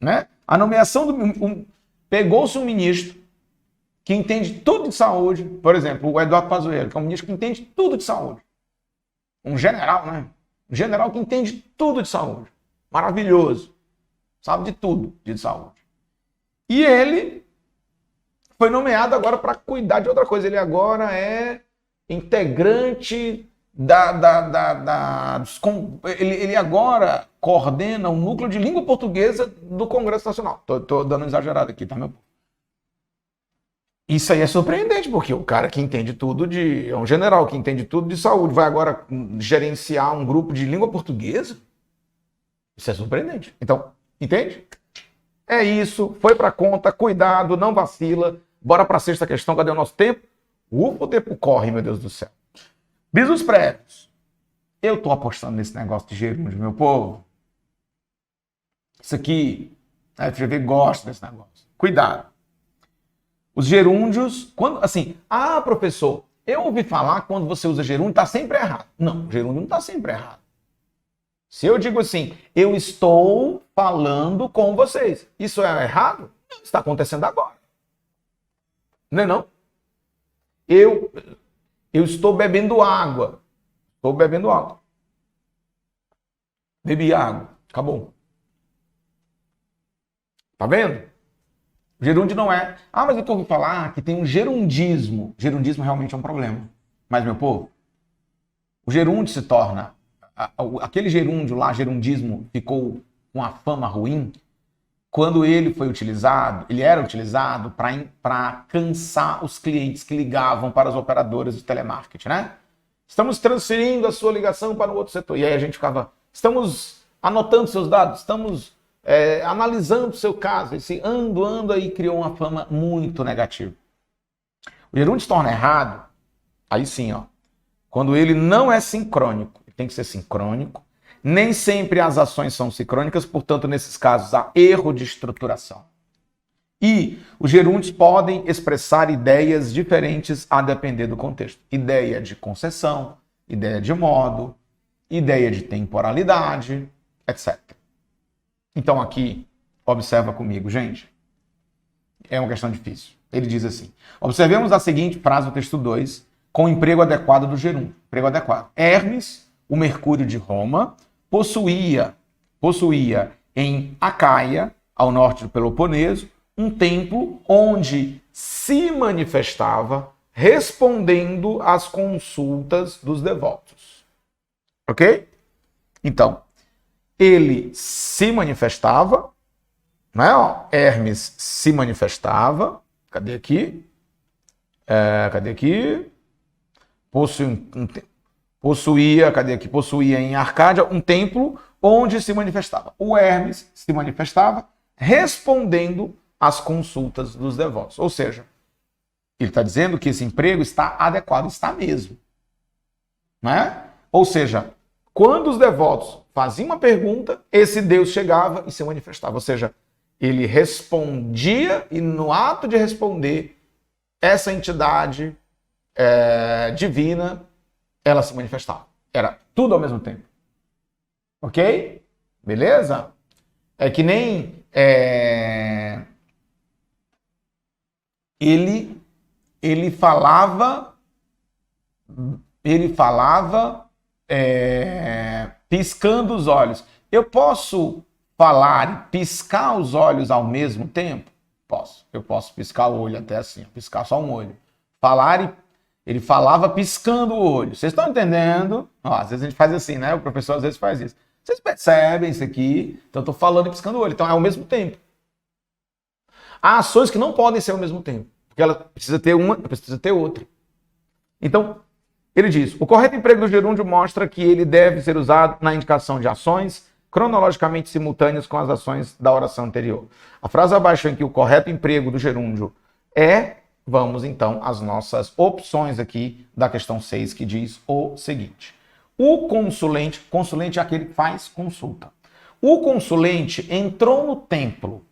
Né? A nomeação pegou-se um ministro que entende tudo de saúde, por exemplo, o Eduardo Pazuello, que é um ministro que entende tudo de saúde. Um general, né? Um general que entende tudo de saúde. Maravilhoso. Sabe de tudo de saúde. E ele foi nomeado agora para cuidar de outra coisa. Ele agora é integrante ele agora coordena o núcleo de língua portuguesa do Congresso Nacional. Tô dando uma exagerada aqui, tá, meu povo? Isso aí é surpreendente, porque o cara que entende tudo é um general que entende tudo de saúde, vai agora gerenciar um grupo de língua portuguesa? Isso é surpreendente. Então, entende? É isso, foi pra conta, cuidado, não vacila. Bora pra sexta questão, cadê o nosso tempo? O tempo corre, meu Deus do céu. Bisus prévios. Eu tô apostando nesse negócio de gerúndio, meu povo. Isso aqui, a FGV gosta desse negócio. Cuidado. Os gerúndios, professor, eu ouvi falar que quando você usa gerúndio, tá sempre errado. Não, gerúndio não tá sempre errado. Se eu digo assim, eu estou falando com vocês, isso é errado? Não, está acontecendo agora. Não é não? Eu estou bebendo água. Estou bebendo água. Bebi água. Acabou. Tá vendo? O gerúndio não é. Ah, mas eu ouvi falar que tem um gerundismo. Gerundismo realmente é um problema. Mas, meu povo, o gerúndio se torna... Aquele gerúndio lá, gerundismo, ficou com a fama ruim quando ele foi utilizado, ele era utilizado para cansar os clientes que ligavam para as operadoras de telemarketing, né? Estamos transferindo a sua ligação para o outro setor. E aí a gente ficava, estamos anotando seus dados, estamos analisando o seu caso. Esse ando aí criou uma fama muito negativa. O gerúndio se torna errado, aí sim, ó, quando ele não é sincrônico. Tem que ser sincrônico. Nem sempre as ações são sincrônicas, portanto, nesses casos, há erro de estruturação. E os gerúndios podem expressar ideias diferentes a depender do contexto. Ideia de concessão, ideia de modo, ideia de temporalidade, etc. Então aqui, observa comigo, gente. É uma questão difícil. Ele diz assim, observemos a seguinte frase do texto 2, com o emprego adequado do gerúndio. Emprego adequado. Hermes, o Mercúrio de Roma, possuía em Acaia, ao norte do Peloponeso, um templo onde se manifestava respondendo às consultas dos devotos. Ok? Então, ele se manifestava, né? Hermes se manifestava. Cadê aqui? Possuía em Arcádia um templo onde se manifestava. O Hermes se manifestava respondendo às consultas dos devotos. Ou seja, ele está dizendo que esse emprego está adequado, está mesmo. Né? Ou seja, quando os devotos faziam uma pergunta, esse Deus chegava e se manifestava. Ou seja, ele respondia e no ato de responder, essa entidade divina, ela se manifestava. Era tudo ao mesmo tempo. Ok? Beleza? É que nem ele falava piscando os olhos. Eu posso falar e piscar os olhos ao mesmo tempo? Posso. Eu posso piscar o olho até assim, piscar só um olho. Ele falava piscando o olho. Vocês estão entendendo? Ó, às vezes a gente faz assim, né? O professor às vezes faz isso. Vocês percebem isso aqui? Então eu estou falando e piscando o olho. Então é ao mesmo tempo. Há ações que não podem ser ao mesmo tempo. Porque ela precisa ter uma, precisa ter outra. Então, ele diz, o correto emprego do gerúndio mostra que ele deve ser usado na indicação de ações cronologicamente simultâneas com as ações da oração anterior. A frase abaixo em que o correto emprego do gerúndio vamos então às nossas opções aqui da questão 6, que diz o seguinte. O consulente é aquele que faz consulta. O consulente entrou no templo,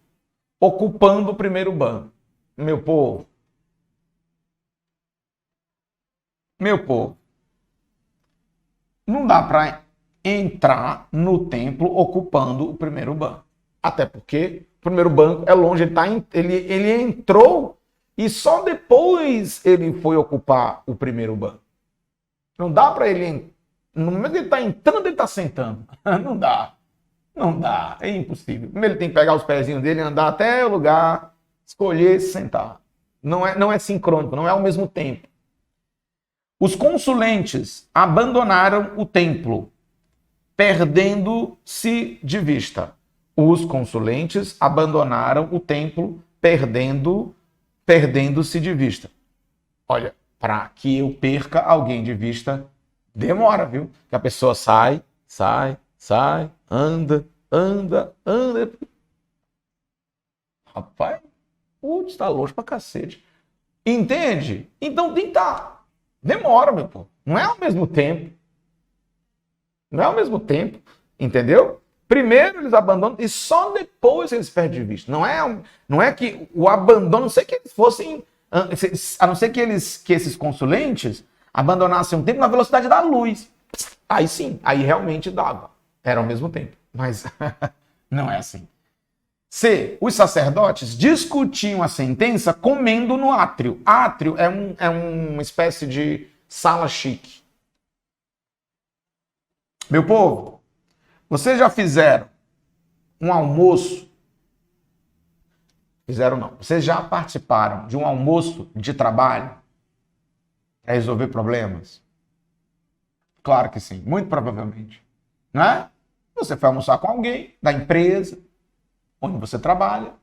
ocupando o primeiro banco. Meu povo, não dá para entrar no templo ocupando o primeiro banco. Até porque o primeiro banco é longe, ele entrou e só depois ele foi ocupar o primeiro banco. Não dá para ele... No momento que ele está entrando, ele está sentando. Não dá. Não dá. É impossível. Primeiro ele tem que pegar os pezinhos dele, andar até o lugar, escolher e se sentar. Não é sincrônico, não é ao mesmo tempo. Os consulentes abandonaram o templo, perdendo-se de vista. Os consulentes abandonaram o templo, perdendo-se de vista. Olha, para que eu perca alguém de vista, demora, viu? Que a pessoa sai, anda. Rapaz, putz, tá longe pra cacete. Entende? Então tem que tá. Demora, meu povo. Não é ao mesmo tempo. Não é ao mesmo tempo, entendeu? Primeiro eles abandonam e só depois eles perdem de vista. Não é que o abandono, a não ser que eles fossem, a não ser que esses consulentes abandonassem um tempo na velocidade da luz. Aí sim, aí realmente dava. Era ao mesmo tempo, mas não é assim. C. Os sacerdotes discutiam a sentença comendo no átrio. Átrio é uma espécie de sala chique. Meu povo, vocês já fizeram um almoço? Fizeram não. Vocês já participaram de um almoço de trabalho para resolver problemas? Claro que sim, muito provavelmente. Não é? Você foi almoçar com alguém da empresa onde você trabalha,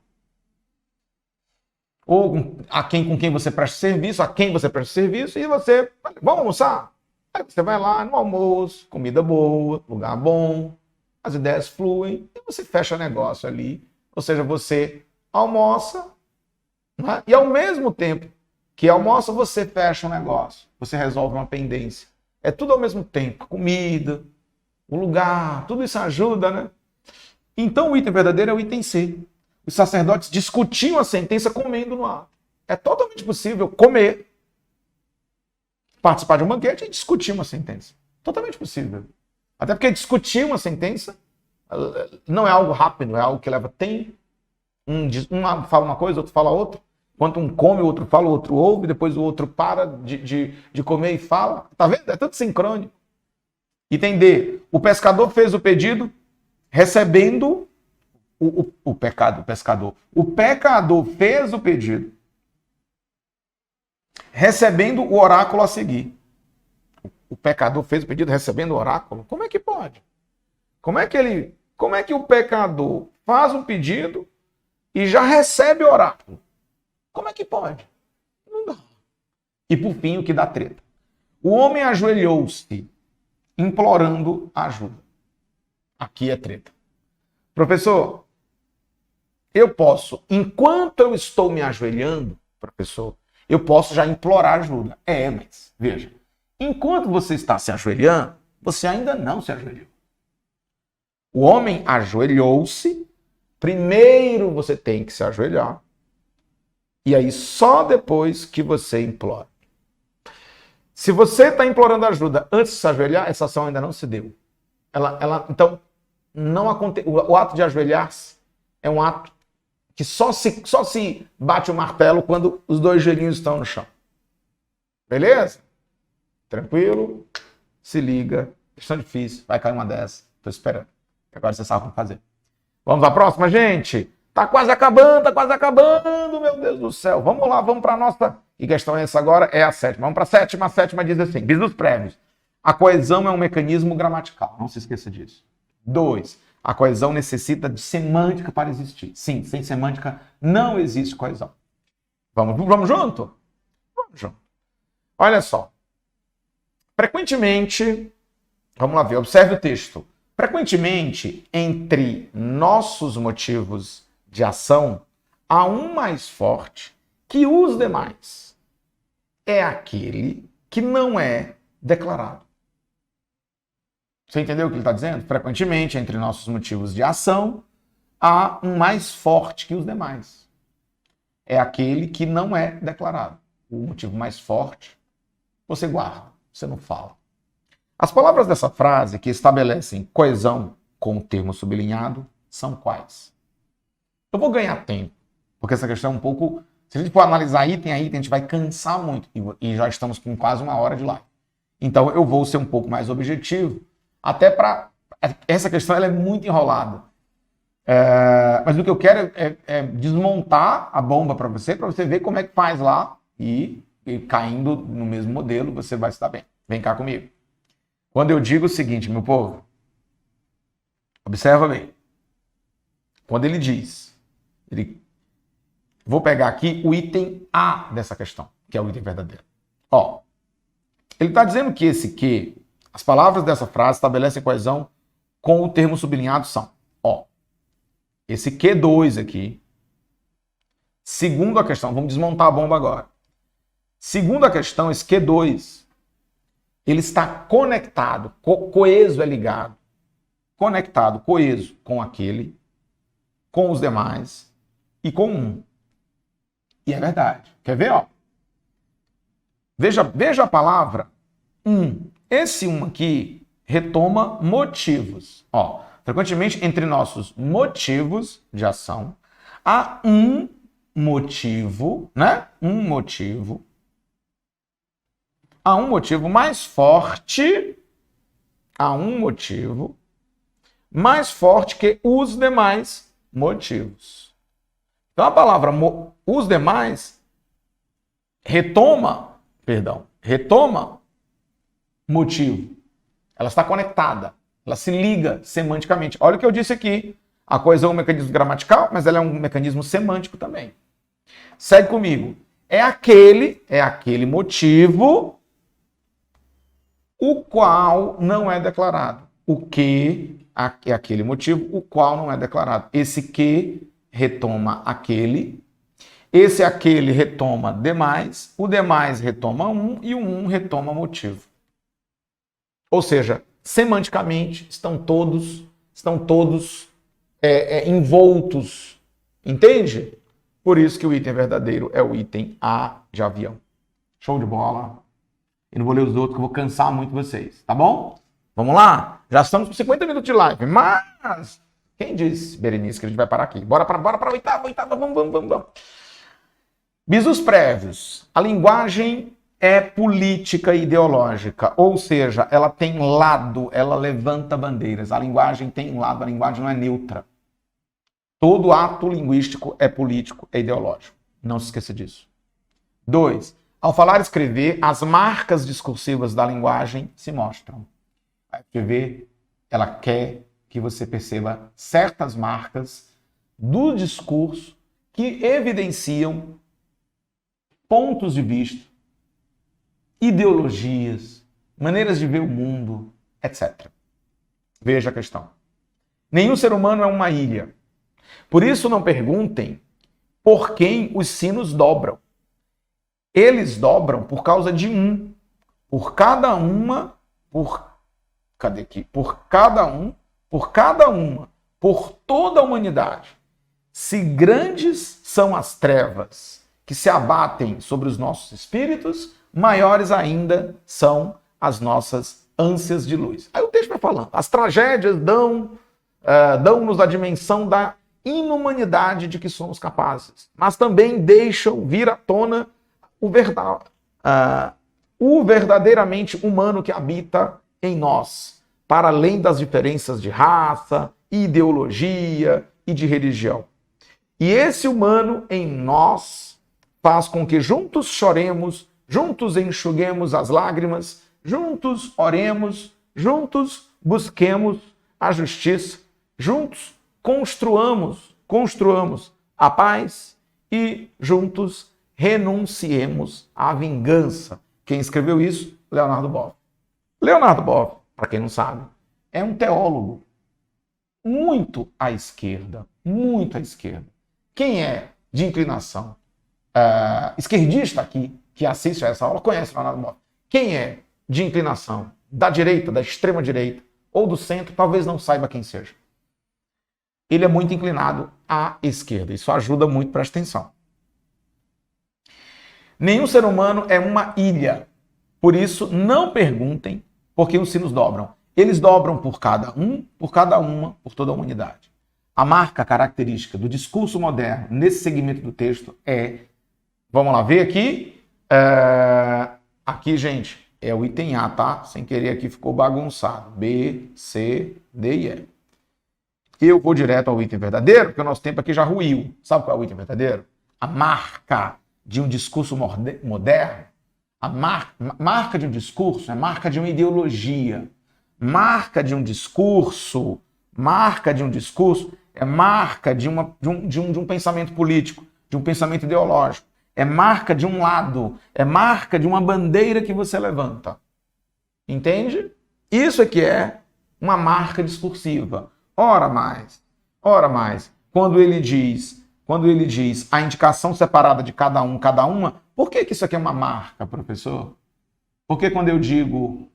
ou com quem você presta serviço, a quem você presta serviço, e você, vamos almoçar? Aí você vai lá no almoço, comida boa, lugar bom, as ideias fluem, e você fecha negócio ali. Ou seja, você almoça, né? E ao mesmo tempo que almoça, você fecha um negócio, você resolve uma pendência. É tudo ao mesmo tempo, comida, o lugar, tudo isso ajuda, né? Então o item verdadeiro é o item C. Os sacerdotes discutiam a sentença comendo no ato. É totalmente possível comer, participar de um banquete e discutir uma sentença. Totalmente possível. Até porque discutir uma sentença não é algo rápido, é algo que leva tempo. Um fala uma coisa, outro fala outra. Enquanto um come, o outro fala, o outro ouve, depois o outro para de comer e fala. Tá vendo? É tudo sincrônico. Item D. O pescador fez o pedido recebendo o pescador. O pecador fez o pedido recebendo o oráculo a seguir. O pecador fez o pedido recebendo o oráculo? Como é que pode? Como é que o pecador faz um pedido e já recebe o oráculo? Como é que pode? Não dá. E por fim, o que dá treta. O homem ajoelhou-se implorando ajuda. Aqui é treta. Professor, eu posso, enquanto eu estou me ajoelhando, professor, eu posso já implorar ajuda. Mas, veja, enquanto você está se ajoelhando, você ainda não se ajoelhou. O homem ajoelhou-se, primeiro você tem que se ajoelhar, e aí só depois que você implora. Se você está implorando ajuda antes de se ajoelhar, essa ação ainda não se deu. Então, não o ato de ajoelhar-se é um ato que só se bate o martelo quando os dois joelhinhos estão no chão. Beleza? Tranquilo? Se liga. Questão difícil. Vai cair uma dessa. Estou esperando. Agora você sabe como fazer. Vamos à próxima, gente? Tá quase acabando, meu Deus do céu. Vamos lá, vamos para a nossa... Que questão é essa agora? É a sétima. Vamos para a sétima. A sétima diz assim, bisus prévios. A coesão é um mecanismo gramatical. Não se esqueça disso. 2. A coesão necessita de semântica para existir. Sim, sem semântica não existe coesão. Vamos junto? Vamos junto. Olha só. Frequentemente, vamos lá ver, observe o texto. Frequentemente, entre nossos motivos de ação, há um mais forte que os demais. É aquele que não é declarado. Você entendeu o que ele está dizendo? Frequentemente, entre nossos motivos de ação, há um mais forte que os demais. É aquele que não é declarado. O motivo mais forte, você guarda, você não fala. As palavras dessa frase que estabelecem coesão com o termo sublinhado são quais? Eu vou ganhar tempo, porque essa questão é um pouco... Se a gente for analisar item a item, a gente vai cansar muito. E já estamos com quase 1 hora de live. Então, eu vou ser um pouco mais objetivo, até para... Essa questão ela é muito enrolada. Mas o que eu quero é desmontar a bomba para você ver como é que faz lá e caindo no mesmo modelo, você vai se dar bem. Vem cá comigo. Quando eu digo o seguinte, meu povo, observa bem. Quando ele diz, vou pegar aqui o item A dessa questão, que é o item verdadeiro. Ó, ele está dizendo que as palavras dessa frase estabelecem coesão com o termo sublinhado são, ó, esse Q2 aqui, segundo a questão, vamos desmontar a bomba agora. Segundo a questão, esse Q2, ele está conectado, coeso é ligado, conectado, coeso com aquele, com os demais e com um. E é verdade. Quer ver? Ó? Veja a palavra um. Esse um aqui retoma motivos. Ó, frequentemente, entre nossos motivos de ação, há um motivo, né? Há um motivo mais forte, que os demais motivos. Então a palavra os demais retoma motivo. Ela está conectada, ela se liga semanticamente. Olha o que eu disse aqui. A coisa é um mecanismo gramatical, mas ela é um mecanismo semântico também. Segue comigo. É aquele motivo o qual não é declarado. O que é aquele motivo o qual não é declarado. Esse que retoma aquele. Esse aquele retoma demais. O demais retoma um e o um retoma motivo. Ou seja, semanticamente estão todos envoltos. Entende? Por isso que o item verdadeiro é o item A de avião. Show de bola. Eu não vou ler os outros, que eu vou cansar muito vocês. Tá bom? Vamos lá? Já estamos com 50 minutos de live. Mas, quem disse, Berenice, que a gente vai parar aqui? Bora para a oitava. Vamos. Bisus prévios. A linguagem é política e ideológica. Ou seja, ela tem lado, ela levanta bandeiras. A linguagem tem lado, a linguagem não é neutra. Todo ato linguístico é político, é ideológico. Não se esqueça disso. 2. Ao falar e escrever, as marcas discursivas da linguagem se mostram. A FGV, ela quer que você perceba certas marcas do discurso que evidenciam pontos de vista, ideologias, maneiras de ver o mundo, etc. Veja a questão. Nenhum ser humano é uma ilha. Por isso não perguntem por quem os sinos dobram. Eles dobram por causa de um. Por cada uma, por toda a humanidade. Se grandes são as trevas que se abatem sobre os nossos espíritos, maiores ainda são as nossas ânsias de luz. Aí o texto vai falando. As tragédias dão-nos a dimensão da inumanidade de que somos capazes, mas também deixam vir à tona o verdadeiramente humano que habita em nós, para além das diferenças de raça, ideologia e de religião. E esse humano em nós faz com que juntos choremos, juntos enxuguemos as lágrimas, juntos oremos, juntos busquemos a justiça, juntos construamos a paz e juntos renunciemos à vingança. Quem escreveu isso? Leonardo Boff. Leonardo Boff, para quem não sabe, é um teólogo muito à esquerda, muito à esquerda. Quem é de inclinação esquerdista aqui, que assiste a essa aula, conhece Leonardo Boff. Quem é de inclinação da direita, da extrema direita ou do centro, talvez não saiba quem seja. Ele é muito inclinado à esquerda. Isso ajuda muito, presta atenção. Nenhum ser humano é uma ilha. Por isso, não perguntem por que os sinos dobram. Eles dobram por cada um, por cada uma, por toda a humanidade. A marca característica do discurso moderno nesse segmento do texto é... Vamos lá ver aqui. Aqui, gente, é o item A, tá? Sem querer aqui ficou bagunçado. B, C, D e E. Eu vou direto ao item verdadeiro, porque o nosso tempo aqui já ruiu. Sabe qual é o item verdadeiro? A marca de um discurso moderno, a marca de um discurso é marca de uma ideologia. Marca de um discurso é marca de um pensamento político, de um pensamento ideológico. É marca de um lado, é marca de uma bandeira que você levanta. Entende? Isso aqui é uma marca discursiva. Ora mais. Quando ele diz a indicação separada de cada um, cada uma, por que isso aqui é uma marca, professor? Porque quando eu digo,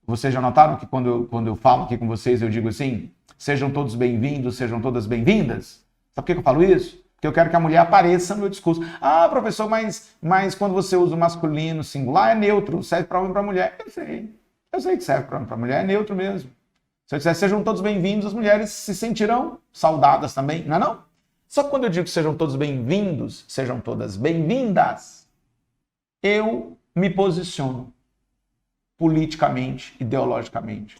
vocês já notaram que quando eu falo aqui com vocês, eu digo assim, sejam todos bem-vindos, sejam todas bem-vindas? Sabe por que eu falo isso? Porque eu quero que a mulher apareça no meu discurso. Ah, professor, mas quando você usa o masculino singular, é neutro, serve para homem e para mulher. Eu sei. Eu sei que serve para mulher, é neutro mesmo. Se eu disser sejam todos bem-vindos, as mulheres se sentirão saudadas também, não é não? Só que quando eu digo que sejam todos bem-vindos, sejam todas bem-vindas, eu me posiciono politicamente, ideologicamente.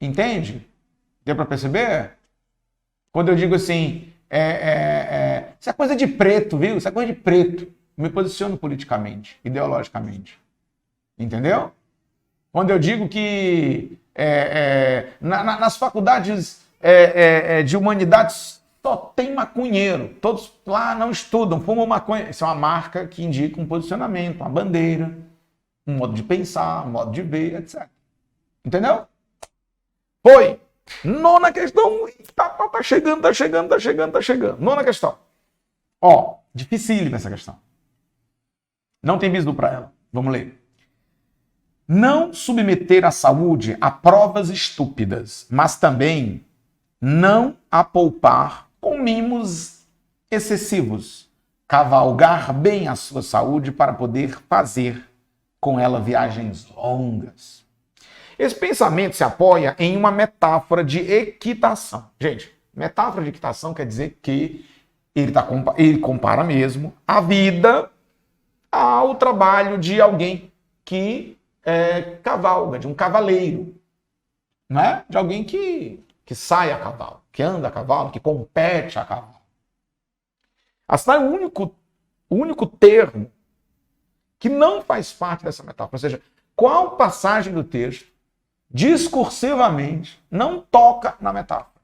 Entende? Deu para perceber? Quando eu digo assim, isso é coisa de preto, viu? Isso é coisa de preto. Eu me posiciono politicamente, ideologicamente. Entendeu? Quando eu digo que nas faculdades de humanidades só tem maconheiro, todos lá não estudam, fumam maconha. Isso é uma marca que indica um posicionamento, uma bandeira, um modo de pensar, um modo de ver, etc. Entendeu? Foi. Nona questão. Tá chegando. Nona questão. Ó, dificílima essa questão. Não tem bizu para ela. Vamos ler. Não submeter a saúde a provas estúpidas, mas também não a poupar com mimos excessivos. Cavalgar bem a sua saúde para poder fazer com ela viagens longas. Esse pensamento se apoia em uma metáfora de equitação. Gente, metáfora de equitação quer dizer que ele compara mesmo a vida ao trabalho de alguém que cavalga, de um cavaleiro, né? De alguém que sai a cavalo, que anda a cavalo, que compete a cavalo. Assim, é o único termo que não faz parte dessa metáfora. Ou seja, qual passagem do texto, discursivamente, não toca na metáfora?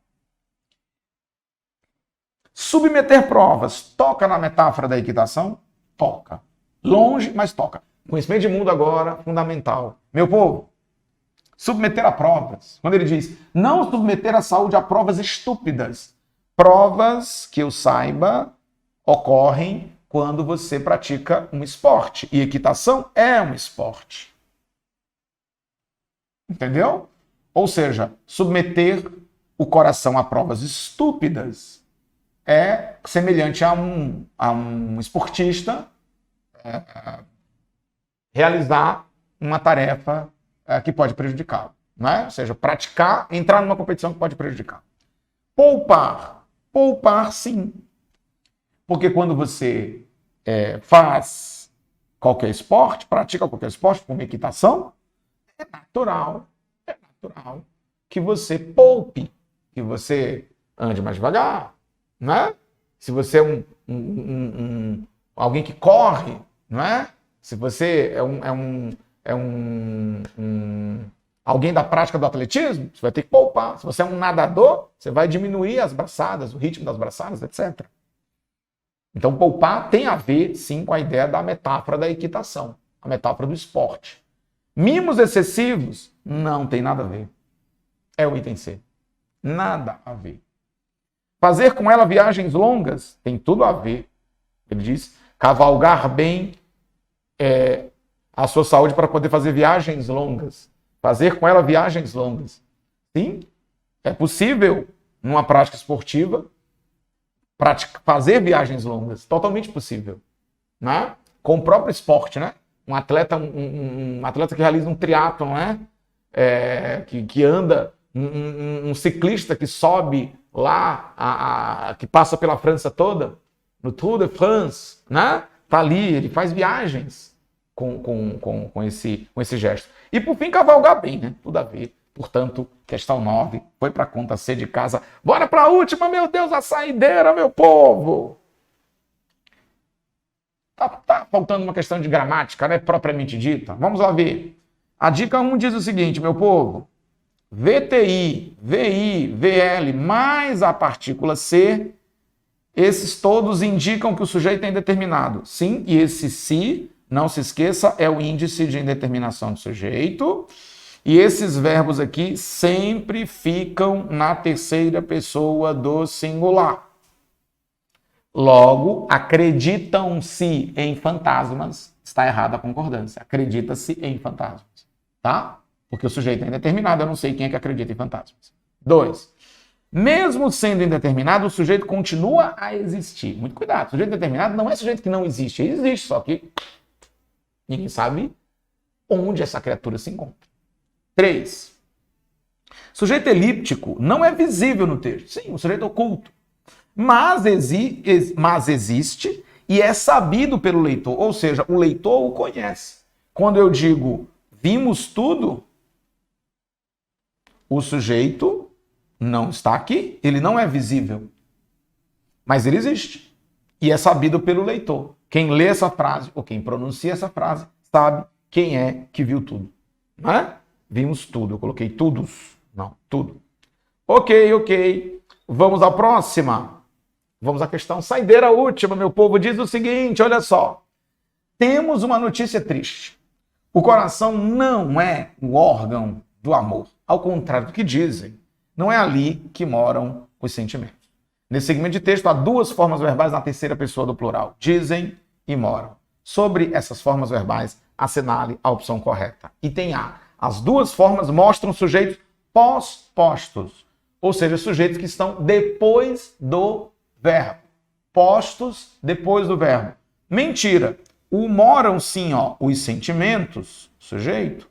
Submeter provas toca na metáfora da equitação? Toca. Longe, mas toca. Conhecimento de mundo agora, fundamental. Meu povo, submeter a provas. Quando ele diz, não submeter a saúde a provas estúpidas. Provas, que eu saiba, ocorrem quando você pratica um esporte. E equitação é um esporte. Entendeu? Ou seja, submeter o coração a provas estúpidas é semelhante a um esportista realizar uma tarefa que pode prejudicá-lo. Né? Ou seja, praticar, entrar numa competição que pode prejudicar. Poupar. Poupar, sim. Porque quando você faz qualquer esporte, pratica qualquer esporte, como equitação, é natural que você poupe, que você ande mais devagar, né? Se você é alguém que corre, não é? Se você é alguém da prática do atletismo, você vai ter que poupar. Se você é um nadador, você vai diminuir as braçadas, o ritmo das braçadas, etc. Então, poupar tem a ver, sim, com a ideia da metáfora da equitação, a metáfora do esporte. Mimos excessivos, não tem nada a ver. É o item C. Nada a ver. Fazer com ela viagens longas, tem tudo a ver. Ele diz, cavalgar bem a sua saúde para poder fazer viagens longas. Fazer com ela viagens longas. Sim, é possível, numa prática esportiva, fazer viagens longas. Totalmente possível. Né? Com o próprio esporte, né? Um atleta que realiza um triatlon, né? Que anda, um ciclista que sobe lá, que passa pela França toda, no Tour de France, né? Tá ali, ele faz viagens com esse gesto. E por fim, cavalgar bem, né? Tudo a ver. Portanto, questão 9 foi para a conta C de casa. Bora para a última, meu Deus, a saideira, meu povo! Tá faltando uma questão de gramática, né? Propriamente dita. Vamos lá ver. A dica 1 diz o seguinte, meu povo. VTI, VI, VL mais a partícula C, esses todos indicam que o sujeito é indeterminado. Sim, e esse se, não se esqueça, é o índice de indeterminação do sujeito. E esses verbos aqui sempre ficam na terceira pessoa do singular. Logo, acreditam-se em fantasmas. Está errada a concordância. Acredita-se em fantasmas. Tá? Porque o sujeito é indeterminado, eu não sei quem é que acredita em fantasmas. 2. Mesmo sendo indeterminado, o sujeito continua a existir. Muito cuidado. Sujeito indeterminado não é sujeito que não existe. Ele existe, só que ninguém sabe onde essa criatura se encontra. 3. Sujeito elíptico não é visível no texto. Sim, o sujeito oculto. Mas existe e é sabido pelo leitor. Ou seja, o leitor o conhece. Quando eu digo vimos tudo, o sujeito não está aqui, ele não é visível. Mas ele existe. E é sabido pelo leitor. Quem lê essa frase, ou quem pronuncia essa frase, sabe quem é que viu tudo. Não é? Vimos tudo. Eu coloquei todos. Não, tudo. Ok. Vamos à próxima. Vamos à questão saideira última, meu povo. Diz o seguinte, olha só. Temos uma notícia triste. O coração não é o órgão do amor. Ao contrário do que dizem, não é ali que moram os sentimentos. Nesse segmento de texto, há duas formas verbais na terceira pessoa do plural. Dizem e moram. Sobre essas formas verbais, assinale a opção correta. Item A. As duas formas mostram sujeitos pós-postos, ou seja, sujeitos que estão depois do verbo. Postos depois do verbo. Mentira. O moram, sim, ó, os sentimentos, sujeito,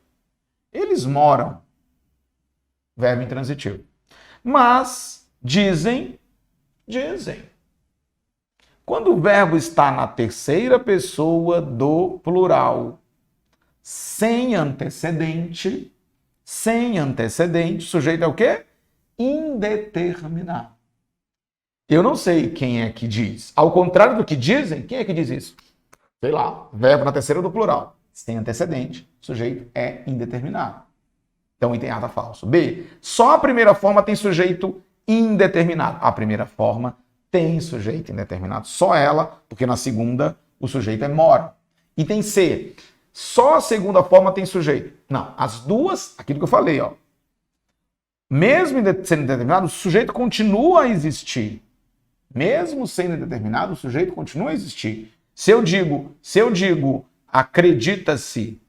eles moram. Verbo intransitivo. Mas dizem. Quando o verbo está na terceira pessoa do plural, sem antecedente, o sujeito é o quê? Indeterminado. Eu não sei quem é que diz. Ao contrário do que dizem, quem é que diz isso? Sei lá, verbo na terceira do plural. Sem antecedente, o sujeito é indeterminado. Então, item A está falso. B, só a primeira forma tem sujeito indeterminado. A primeira forma tem sujeito indeterminado. Só ela, porque na segunda o sujeito é mora. Item C, só a segunda forma tem sujeito. Não, as duas, aquilo que eu falei, ó. Mesmo sendo indeterminado, o sujeito continua a existir. Mesmo sendo indeterminado, o sujeito continua a existir. Se eu digo, acredita-se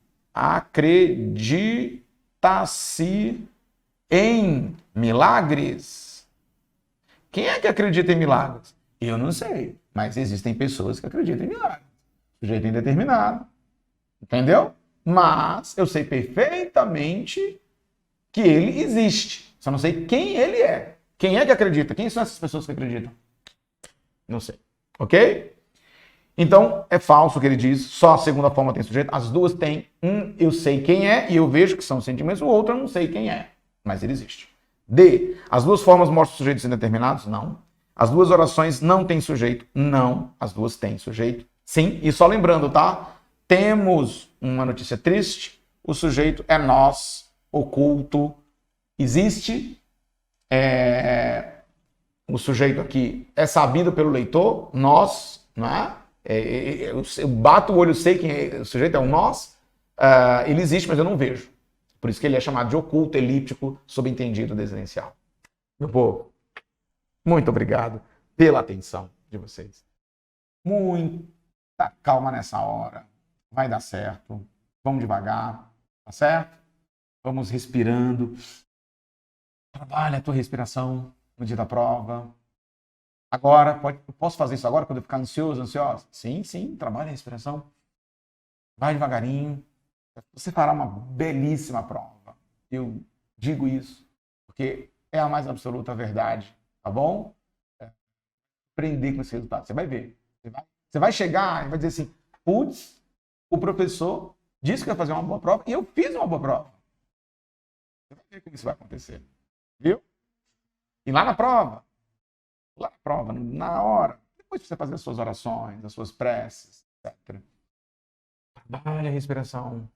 em milagres. Quem é que acredita em milagres? Eu não sei, mas existem pessoas que acreditam em milagres. Sujeito indeterminado. Entendeu? Mas eu sei perfeitamente que ele existe. Só não sei quem ele é. Quem é que acredita? Quem são essas pessoas que acreditam? Não sei. Ok? Então, é falso o que ele diz. Só a segunda forma tem sujeito. As duas têm. Um, eu sei quem é e eu vejo que são sentimentos. O outro, eu não sei quem é. Mas ele existe. D. As duas formas mostram sujeitos indeterminados? Não. As duas orações não têm sujeito? Não. As duas têm sujeito? Sim. E só lembrando, tá? Temos uma notícia triste. O sujeito é nós, oculto. Existe. O sujeito aqui é sabido pelo leitor. Nós, não é? Eu bato o olho, sei quem é. O sujeito é um nós. Ele existe, mas eu não vejo. Por isso que ele é chamado de oculto, elíptico, subentendido, desinencial. Meu povo, muito obrigado pela atenção de vocês. Muita calma nessa hora. Vai dar certo. Vamos devagar, tá certo? Vamos respirando. Trabalha a tua respiração no dia da prova. Agora, posso fazer isso agora quando eu ficar ansiosa? Sim, trabalha a respiração. Vai devagarinho. Você fará uma belíssima prova. Eu digo isso porque é a mais absoluta verdade, tá bom? Aprender com esse resultado. Você vai ver. Você vai chegar e vai dizer assim, putz, o professor disse que ia fazer uma boa prova e eu fiz uma boa prova. Você vai ver como isso vai acontecer. Viu? E lá na prova, na hora, depois de você fazer as suas orações, as suas preces, etc. Trabalhe a respiração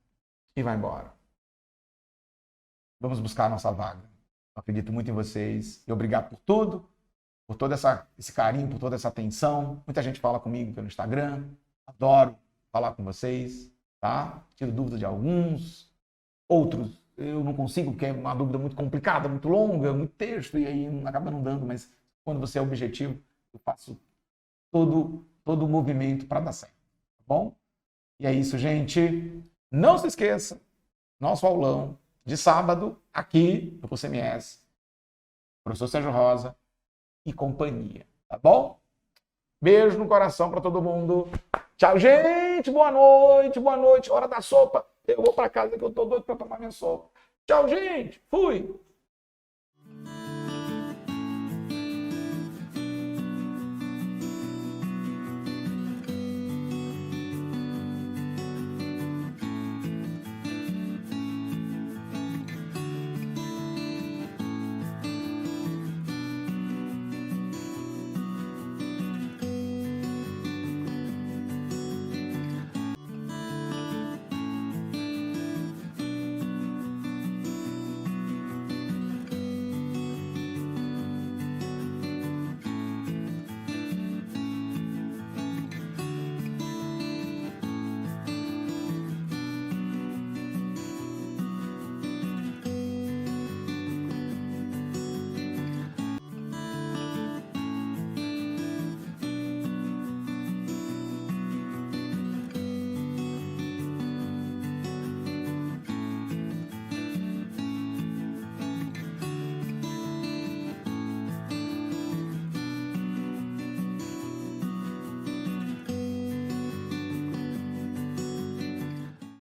e vai embora. Vamos buscar a nossa vaga. Eu acredito muito em vocês e obrigado por tudo, por todo esse carinho, por toda essa atenção. Muita gente fala comigo pelo Instagram. Adoro falar com vocês, tá? Tiro dúvida de alguns. Outros eu não consigo, porque é uma dúvida muito complicada, muito longa, muito texto, e aí acaba não dando, mas quando você é objetivo, eu faço todo o movimento para dar certo, tá bom? E é isso, gente. Não se esqueça, nosso aulão de sábado, aqui no CMS, professor Sérgio Rosa e companhia, tá bom? Beijo no coração para todo mundo. Tchau, gente. Boa noite. Hora da sopa. Eu vou para casa que eu tô doido para tomar minha sopa. Tchau, gente. Fui.